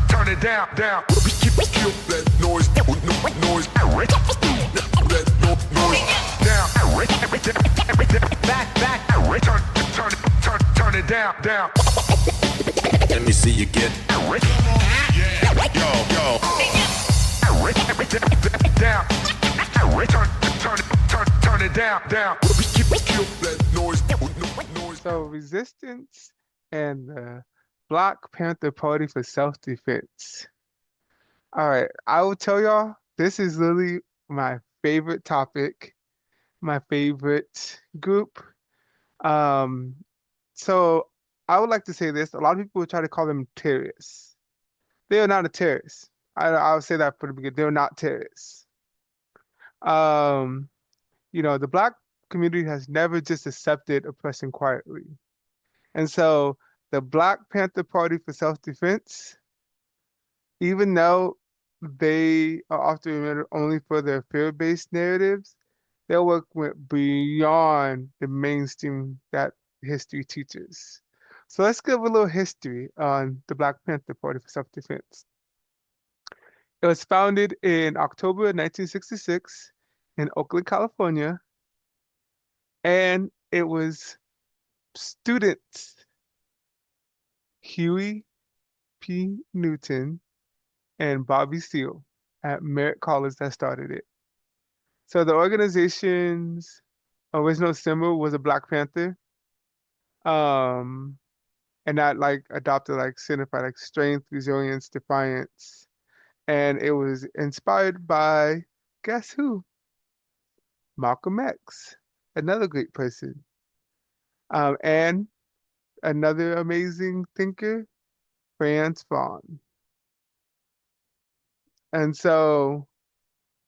Turn it down. Kill that noise. Back. Turn it down. Let me see you get. Yo. Down. Turn it down. Kill that noise. So resistance and Black Panther Party for self-defense. All right, I will tell y'all, this is literally my favorite topic, my favorite group. Um, so I would like to say this. A lot of people would try to call them terrorists. They are not a terrorist. I'll say that for the beginning. They're not terrorists. Um, the black community has never just accepted oppression quietly. And so the Black Panther Party for self-defense, even though they are often remembered only for their fear-based narratives, their work went beyond the mainstream that history teaches. So let's give a little history on the Black Panther Party for self-defense. It was founded in October 1966 in Oakland, California, and it was students Huey P. Newton and Bobby Seale at Merritt College that started it. So the organization's original symbol was a Black Panther, um, and that like adopted like signified like strength, resilience, defiance, and it was inspired by guess who? Malcolm X, another great person, and another amazing thinker, Franz Fanon. And so,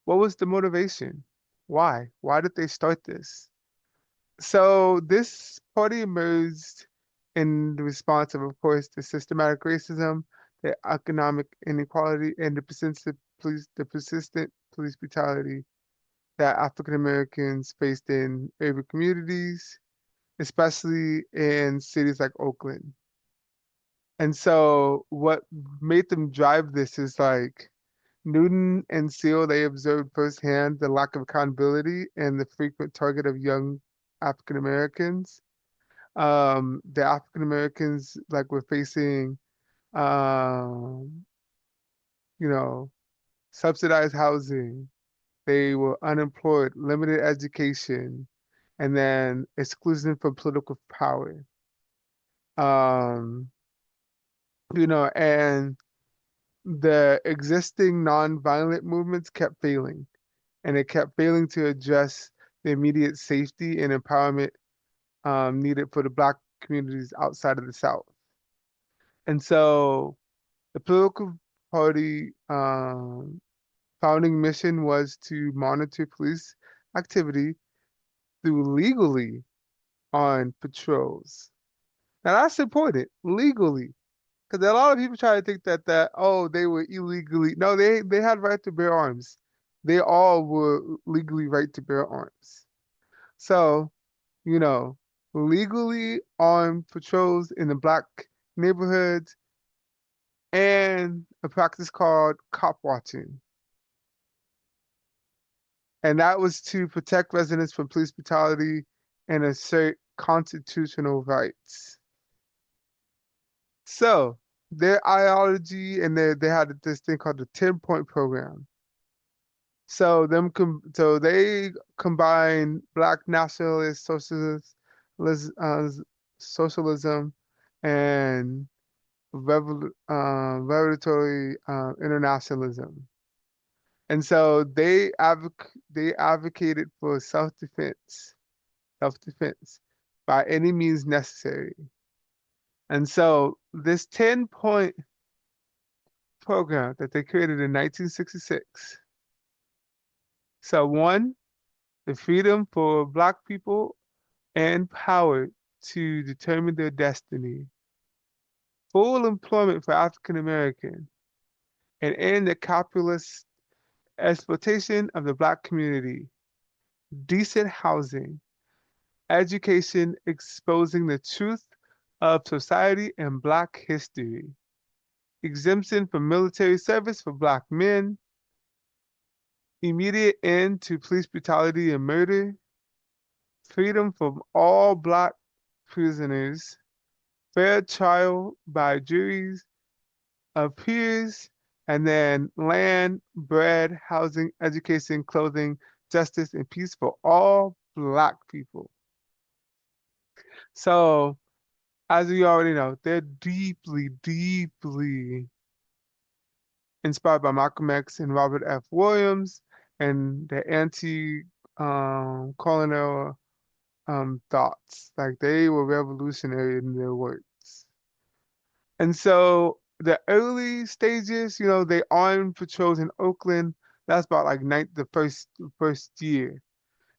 what was the motivation? Why? Why did they start this? So this party emerged in the response of course, the systematic racism, the economic inequality, and the persistent police brutality that African Americans faced in urban communities, especially in cities like Oakland. And so what made them drive this is like Newton and Seal, they observed firsthand the lack of accountability and the frequent target of young African Americans. The African Americans like were facing, um, you know, subsidized housing. They were unemployed, limited education, and then exclusion from political power. Um, and the existing nonviolent movements kept failing, and it kept failing to address the immediate safety and empowerment needed for the Black communities outside of the South. And so the political party founding mission was to monitor police activity through legally on patrols. Now that's important, legally, because a lot of people try to think that oh they were illegally. No, they had right to bear arms. They all were legally right to bear arms. So you know, legally on patrols in the black neighborhoods and a practice called cop watching. And that was to protect residents from police brutality and assert constitutional rights. So their ideology and they had this thing called the 10-point program. So they combine black nationalist socialism and revolutionary internationalism. And so they advocated for self-defense by any means necessary. And so this 10-point program that they created in 1966. So one, the freedom for Black people and power to determine their destiny, full employment for African American, and end the capitalist exploitation of the Black community, decent housing, education exposing the truth of society and Black history, exemption from military service for Black men, immediate end to police brutality and murder, freedom from all Black prisoners, fair trial by juries of peers, and then land, bread, housing, education, clothing, justice, and peace for all Black people. So As we already know, they're deeply, deeply inspired by Malcolm X and Robert F. Williams and the anti colonial thoughts. Like they were revolutionary in their words. And so the early stages, they armed patrols in Oakland. That's about like the first year,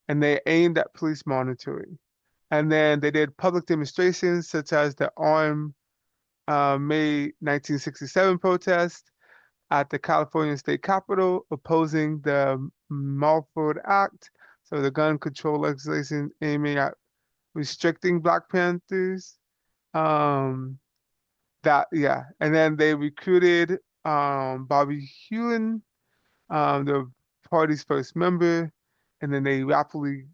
and they aimed at police monitoring. And then they did public demonstrations such as the armed May 1967 protest at the California State Capitol opposing the Mulford Act, so the gun control legislation aiming at restricting Black Panthers. Um, yeah, and then they recruited Bobby Hewin, the party's first member, and then they rapidly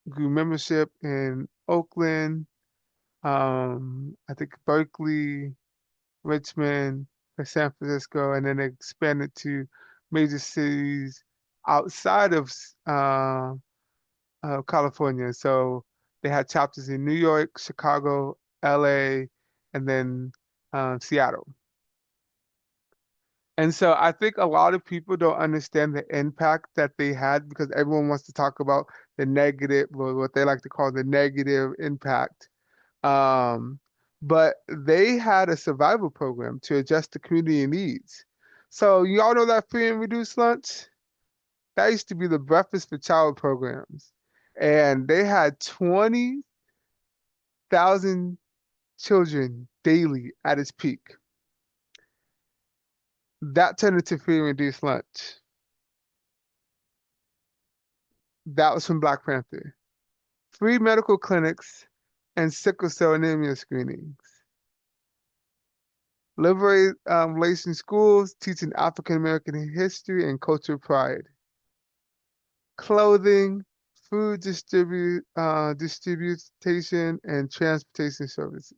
grew membership in Oakland, I think Berkeley, Richmond, and San Francisco, and then they expanded to major cities outside of California. So they had chapters in New York, Chicago, LA, and then Seattle. And so I think a lot of people don't understand the impact that they had because everyone wants to talk about the negative, or what they like to call the negative impact. Um, but they had a survival program to address the community needs. So you all know that free and reduced lunch? That used to be the breakfast for child programs. And they had 20,000 children daily at its peak. That turned into free and reduced lunch. That was from Black Panther. Free medical clinics and sickle cell anemia screenings. Liberation schools teaching African American history and cultural pride. Clothing, food distribution, and transportation services.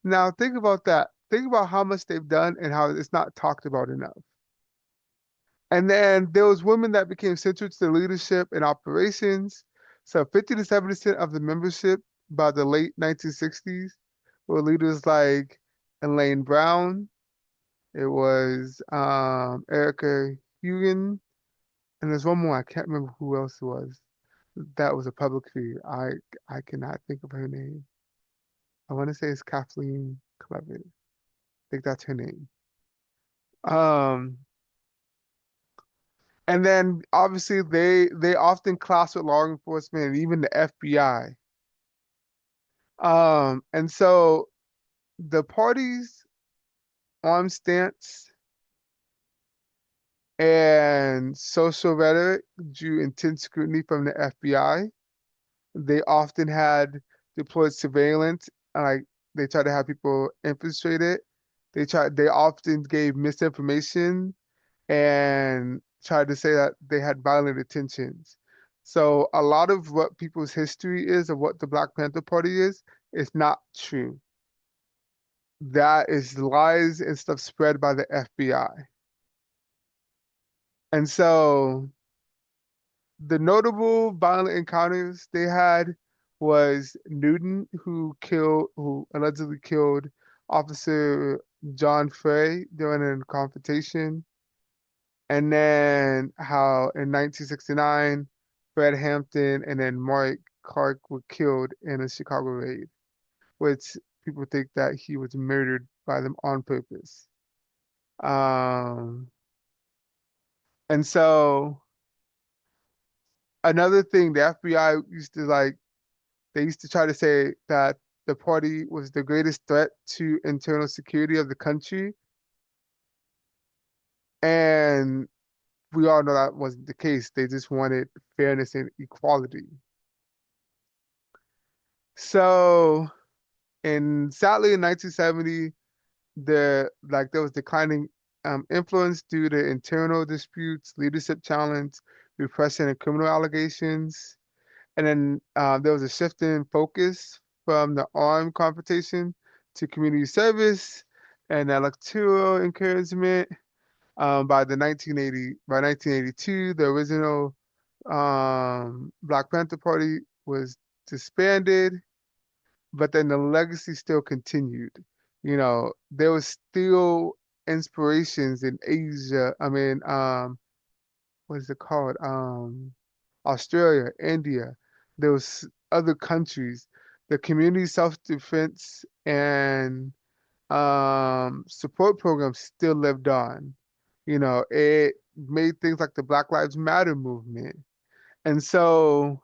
Now think about that. Think about how much they've done and how it's not talked about enough. And then there was women that became central to the leadership and operations. So 50 to 70% of the membership by the late 1960s were leaders like Elaine Brown. It was Erica Hugen, and there's one more. I can't remember who else it was. That was a public figure. I cannot think of her name. I want to say it's Kathleen Clever. I think that's her name. Um, and then obviously they often clash with law enforcement and even the FBI. And so the party's armed stance and social rhetoric drew intense scrutiny from the FBI. They often had deployed surveillance, like they tried to have people infiltrate it. They often gave misinformation and tried to say that they had violent intentions. So a lot of what people's history is of what the Black Panther Party is not true. That is lies and stuff spread by the FBI. And so the notable violent encounters they had was Newton, who allegedly killed Officer John Frey during a confrontation, and then how in 1969, Fred Hampton and then Mark Clark were killed in a Chicago raid, which people think that he was murdered by them on purpose. Um, and so another thing, the FBI used to like they used to try to say that the party was the greatest threat to internal security of the country. And we all know that wasn't the case. They just wanted fairness and equality. So, sadly, in 1970, there was declining influence due to internal disputes, leadership challenge, repression, and criminal allegations. And then there was a shift in focus from the armed confrontation to community service and electoral encouragement. By 1982, the original Black Panther Party was disbanded, but then the legacy still continued. There was still inspirations in Asia. I mean, what is it called? Australia, India. There was other countries. The community self-defense and support programs still lived on. It made things like the Black Lives Matter movement. And so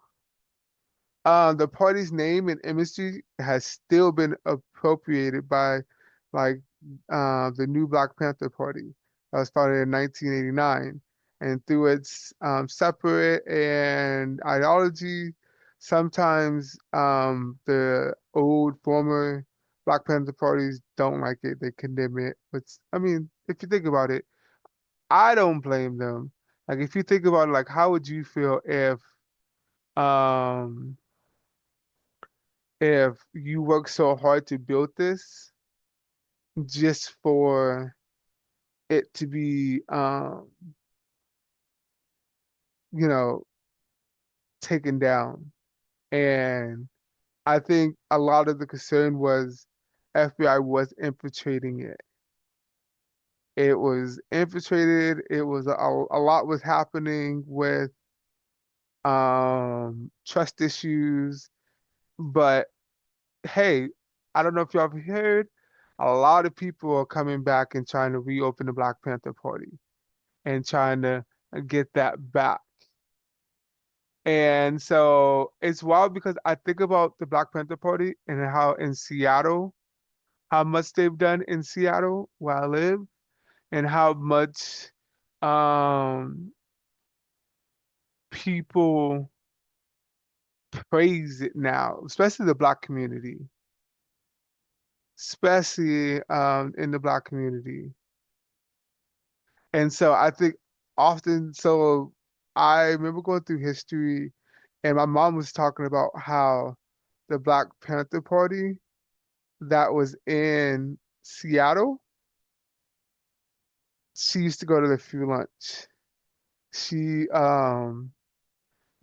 the party's name and imagery has still been appropriated by like the new Black Panther Party that was founded in 1989. And through its separate and ideology, sometimes the old former Black Panther parties don't like it. They condemn it. But I mean, if you think about it, I don't blame them. Like if you think about it, like how would you feel um if you work so hard to build this just for it to be you know taken down. And I think a lot of the concern was FBI was infiltrating it. It was infiltrated. It was a lot was happening with trust issues. But hey, I don't know if y'all have heard, a lot of people are coming back and trying to reopen the Black Panther Party and trying to get that back. And so it's wild because I think about the Black Panther Party and how in Seattle, how much they've done in Seattle where I live, and how much um, people praise it now, especially the Black community, especially in the Black community. And so I think often, so I remember going through history, and my mom was talking about how the Black Panther Party that was in Seattle, she used to go to the free lunch. She,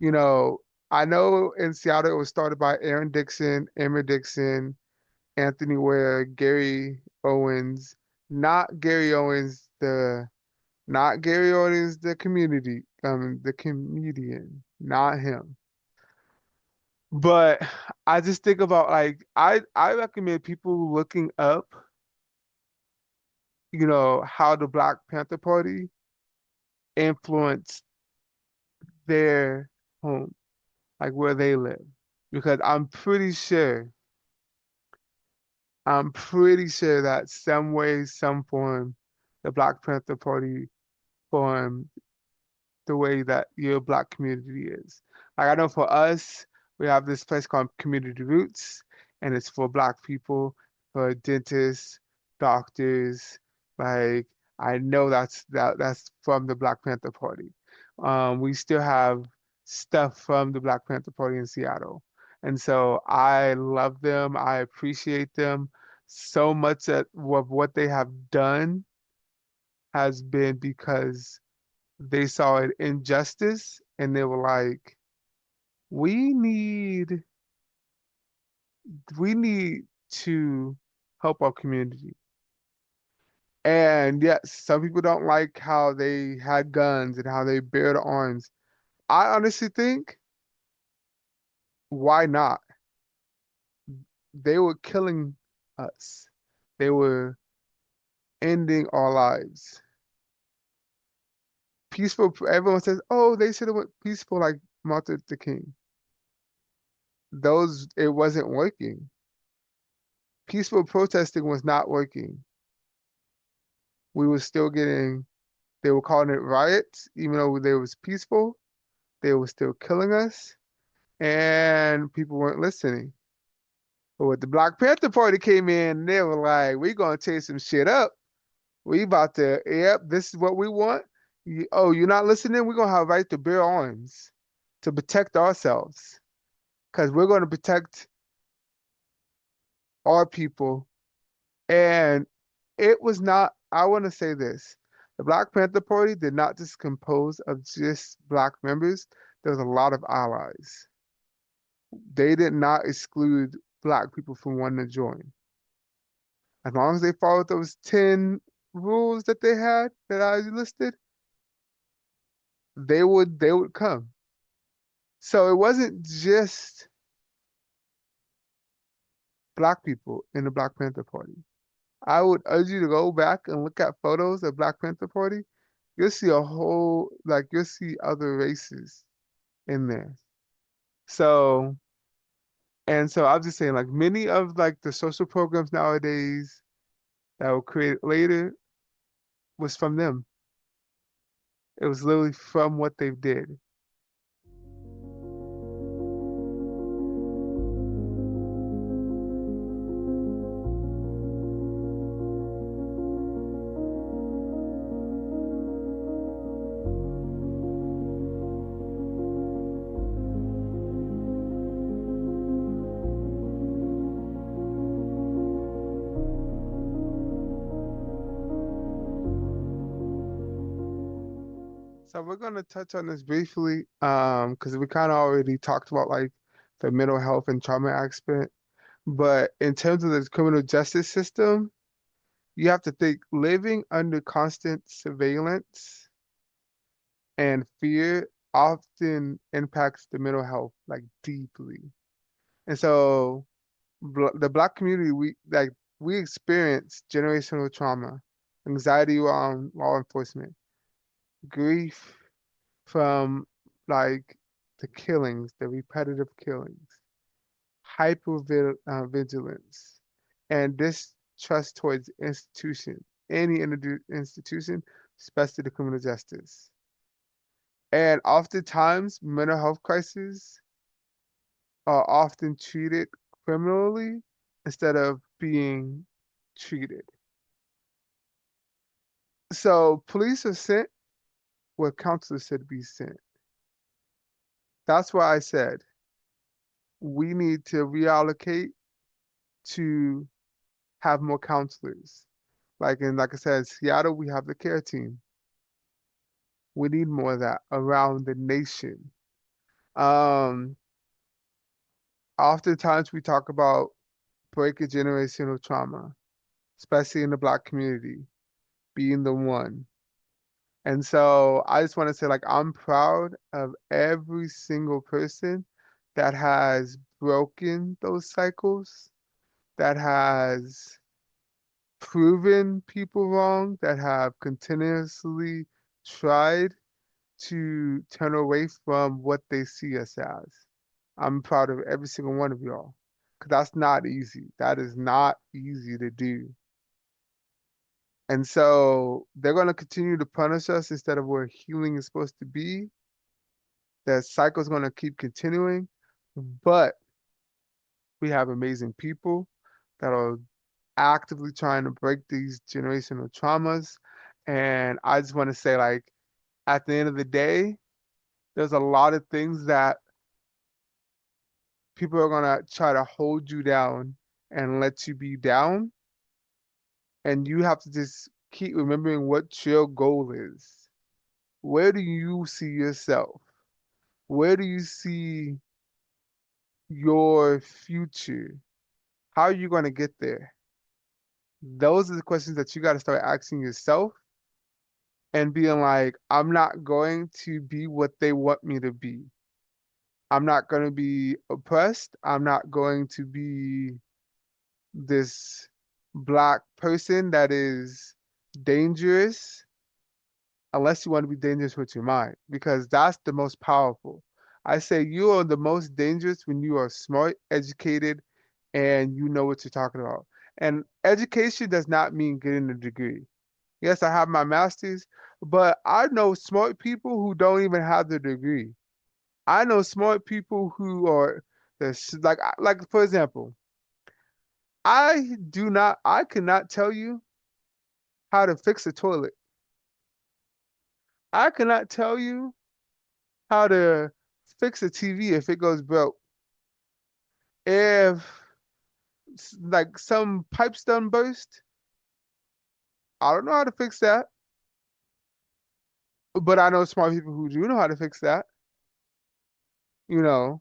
you know, I know in Seattle it was started by Aaron Dixon, Emmer Dixon, Anthony Ware, Gary Owens, not Gary Owens, the the comedian, not him. But I just think about like I recommend people looking up, how the Black Panther Party influenced their home, like where they live. Because I'm pretty sure that some way, some form, the Black Panther Party formed the way that your Black community is. Like I know for us, we have this place called Community Roots, and it's for Black people, for dentists, doctors. Like I know that's from the Black Panther Party. We still have stuff from the Black Panther Party in Seattle, and so I love them. I appreciate them so much that what they have done has been because they saw an injustice and they were like, we need we need to help our community. And yes, some people don't like how they had guns and how they bared arms. I honestly think, why not? They were killing us. They were ending our lives. Peaceful, everyone says, oh, they should have went peaceful like Martin Luther King. It wasn't working. Peaceful protesting was not working. We were still getting, they were calling it riots, even though they was peaceful, they were still killing us, and people weren't listening. But when the Black Panther Party came in, they were like, we gonna change some shit up. We about to, yep, this is what we want. Oh, you're not listening? We're gonna have a right to bear arms to protect ourselves. Because we're gonna protect our people. And it was not, I want to say this. The Black Panther Party did not just compose of just black members. There was a lot of allies. They did not exclude black people from wanting to join. As long as they followed those 10 rules that they had that I listed, they would come. So it wasn't just black people in the Black Panther Party. I would urge you to go back and look at photos of Black Panther Party. You'll see a whole like you'll see other races in there. So so I'm just saying like many of like the social programs nowadays that were created later was from them. It was literally from what they did. So we're gonna touch on this briefly, because we kind of already talked about like the mental health and trauma aspect. But in terms of the criminal justice system, you have to think living under constant surveillance and fear often impacts the mental health like deeply. And so the black community, we experience generational trauma, anxiety around law enforcement, grief from like the killings, the repetitive killings, vigilance, and distrust towards any institution, especially the criminal justice. And oftentimes, mental health crises are often treated criminally instead of being treated. So police are sent where counselors should be sent. That's why I said we need to reallocate to have more counselors. Like I said, Seattle, we have the care team. We need more of that around the nation. Um, Oftentimes we talk about breaking generational trauma, especially in the Black community, being the one. And so I just want to say, like, I'm proud of every single person that has broken those cycles, that has proven people wrong, that have continuously tried to turn away from what they see us as. I'm proud of every single one of y'all. Because that's not easy. That is not easy to do. And so they're going to continue to punish us instead of where healing is supposed to be. The cycle's going to keep continuing. But we have amazing people that are actively trying to break these generational traumas. And I just want to say, like, at the end of the day, there's a lot of things that people are gonna try to hold you down and let you be down. And you have to just keep remembering what your goal is. Where do you see yourself? Where do you see your future? How are you gonna get there? Those are the questions that you got to start asking yourself and being like, I'm not going to be what they want me to be. I'm not going to be oppressed. I'm not going to be this black person that is dangerous unless you want to be dangerous with your mind, because that's the most powerful. I say you are the most dangerous when you are smart, educated, and you know what you're talking about. And education does not mean getting a degree. Yes, I have my master's, but I know smart people who don't even have the degree. I know smart people who are like for example, I cannot tell you how to fix a toilet. I cannot tell you how to fix a TV if it goes broke. If like some pipes done burst, I don't know how to fix that, but I know smart people who do know how to fix that, you know.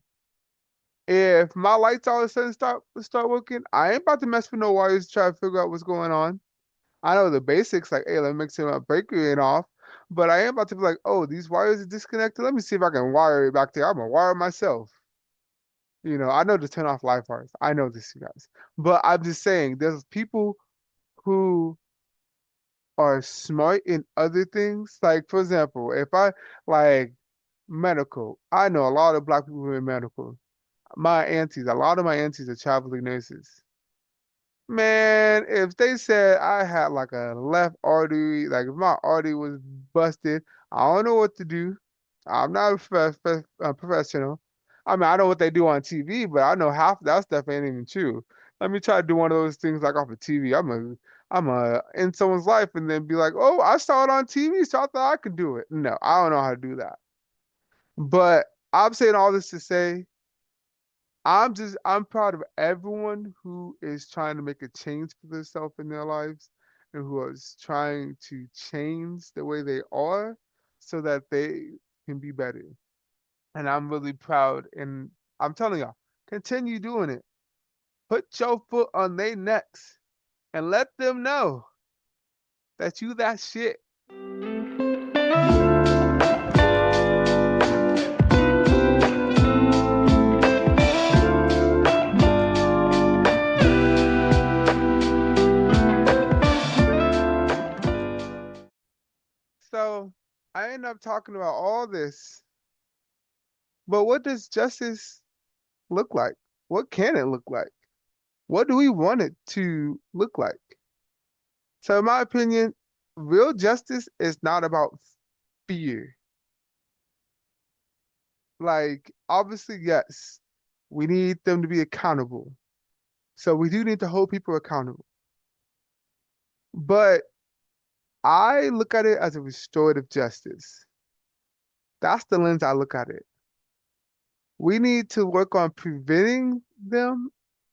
If my lights all of a sudden start working, I ain't about to mess with no wires to try to figure out what's going on. I know the basics, like, hey, let me make sure my breaker ain't off. But I am about to be like, oh, these wires are disconnected. Let me see if I can wire it back there. I'm gonna wire it myself. I know to turn off live wires. I know this, you guys. But I'm just saying, there's people who are smart in other things. Like, for example, if I like medical, I know a lot of black people in medical. A lot of my aunties are traveling nurses. Man, if they said I had like a left artery, like if my artery was busted, I don't know what to do. I'm not a professional. I mean, I know what they do on TV, but I know half of that stuff ain't even true. Let me try to do one of those things like off of TV. I'm a in someone's life and then be like, oh, I saw it on TV, so I thought I could do it. No, I don't know how to do that. But I'm saying all this to say I'm proud of everyone who is trying to make a change for themselves in their lives and who is trying to change the way they are so that they can be better. And I'm really proud and I'm telling y'all, continue doing it. Put your foot on their necks and let them know that you that shit. So I end up talking about all this, but what does justice look like? What can it look like? What do we want it to look like? So, in my opinion, real justice is not about fear. Like, obviously, yes, we need them to be accountable. So, we do need to hold people accountable. But I look at it as a restorative justice. That's the lens I look at it. We need to work on preventing them,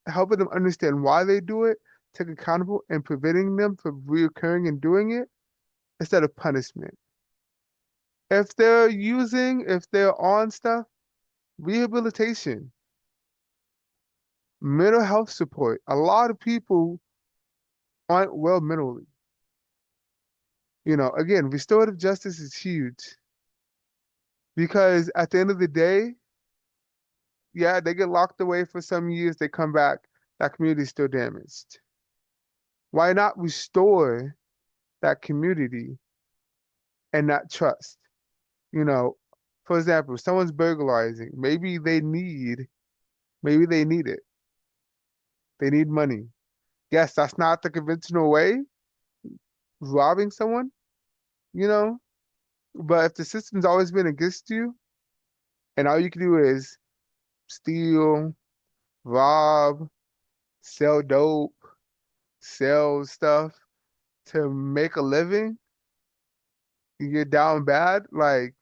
helping them understand why they do it, take accountable, and preventing them from reoccurring and doing it instead of punishment. If they're on stuff, rehabilitation, mental health support. A lot of people aren't well mentally. Again, restorative justice is huge because at the end of the day, yeah, they get locked away for some years, they come back, that community is still damaged. Why not restore that community and that trust? You know, for example, if someone's burglarizing, maybe they need it. They need money. Yes, that's not the conventional way, robbing someone, you know? But if the system's always been against you and all you can do is steal, rob, sell dope, sell stuff to make a living, you're down bad, like,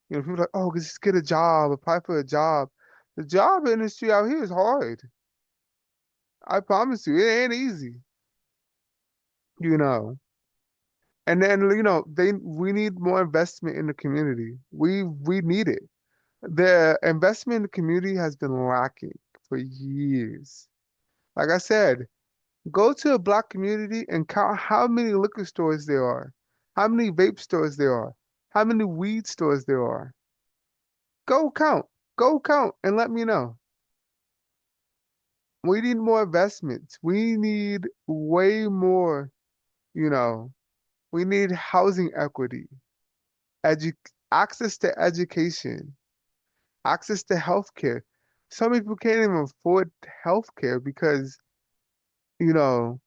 people are like, oh, just get a job, apply for a job. The job industry out here is hard. I promise you, it ain't easy, you know. And then, we need more investment in the community. We need it. The investment in the community has been lacking for years. Like I said, go to a black community and count how many liquor stores there are, how many vape stores there are, how many weed stores there are. Go count, go count and let me know. We need more investments. We need way more, you know, we need housing equity, edu access to education, access to healthcare. Some people can't even afford healthcare because, you know,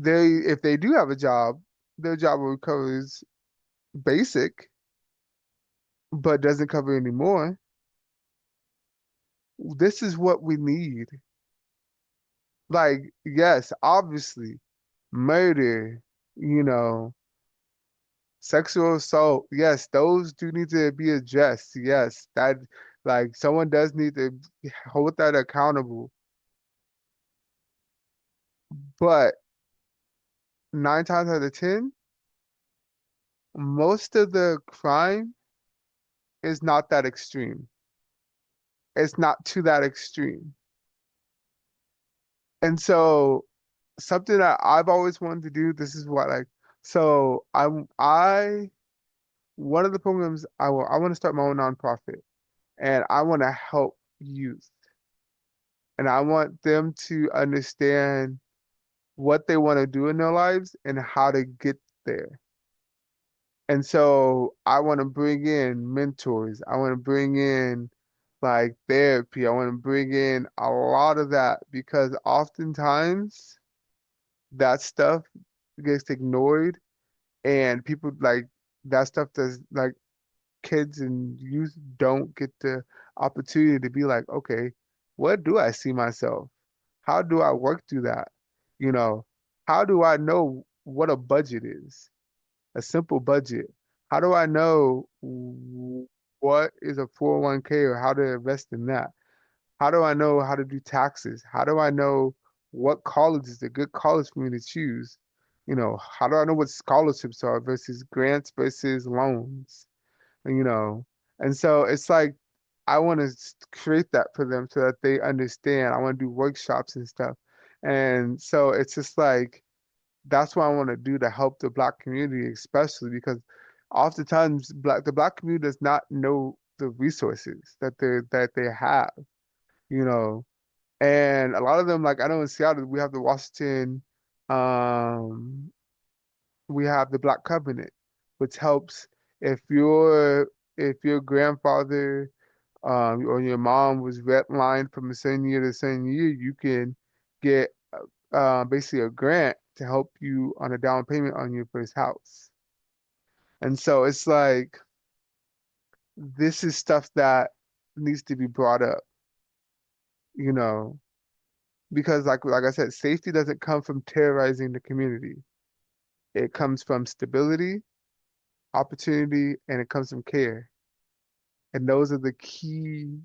if they do have a job, their job will covers basic, but doesn't cover any more. This is what we need. Like, yes, obviously, murder, you know, sexual assault, yes, those do need to be addressed. Yes, that like someone does need to hold that accountable. But 9 times out of 10, most of the crime is not that extreme. it's not to that extreme. And so something that I've always wanted to do, this is what like so I one of the programs I want to start my own nonprofit and I want to help youth and I want them to understand what they want to do in their lives and how to get there. And so I want to bring in mentors. I want to bring in like therapy. I want to bring in a lot of that because oftentimes that stuff gets ignored and people like that stuff does like kids and youth don't get the opportunity to be like, okay, what do I see myself? How do I work through that? You know, how do I know what a budget is? A simple budget. How do I know what is a 401k or how to invest in that? How do I know how to do taxes? How do I know what college is a good college for me to choose? You know, how do I know what scholarships are versus grants versus loans? You know, and so it's like I want to create that for them so that they understand. I want to do workshops and stuff. And so it's just like that's what I want to do to help the black community, especially because oftentimes the black community does not know the resources that they have, you know. And a lot of them, like I know in Seattle, we have the Washington, um, we have the Black Covenant, which helps if your grandfather or your mom was redlined from a certain year to a certain year, you can get basically a grant to help you on a down payment on your first house. And so it's like this is stuff that needs to be brought up, you know, because like I said, safety doesn't come from terrorizing the community. It comes from stability, opportunity, and it comes from care. And those are the key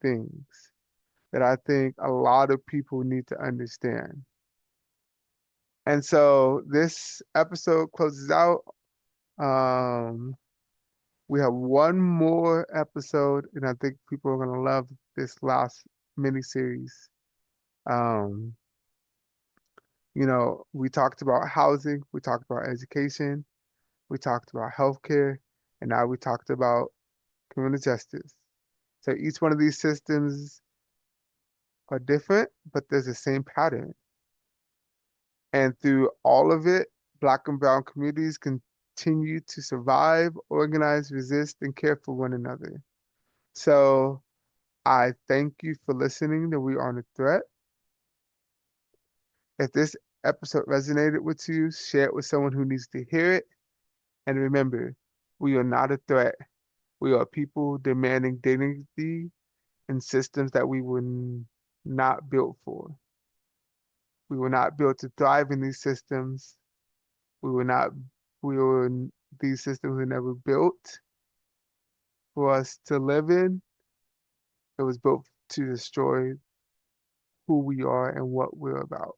things that I think a lot of people need to understand. And so this episode closes out. Um, we have one more episode, and I think people are gonna love this last mini series. Um, we talked about housing, we talked about education, we talked about healthcare, and now we talked about criminal justice. So each one of these systems are different, but there's the same pattern. And through all of it, Black and Brown communities continue to survive, organize, resist, and care for one another. So I thank you for listening to We Are the Threat. If this episode resonated with you, share it with someone who needs to hear it. And remember, we are not a threat. We are people demanding dignity in systems that we were not built for. We were not built to thrive in these systems. We were not, we were, these systems were never built for us to live in. It was built to destroy who we are and what we're about.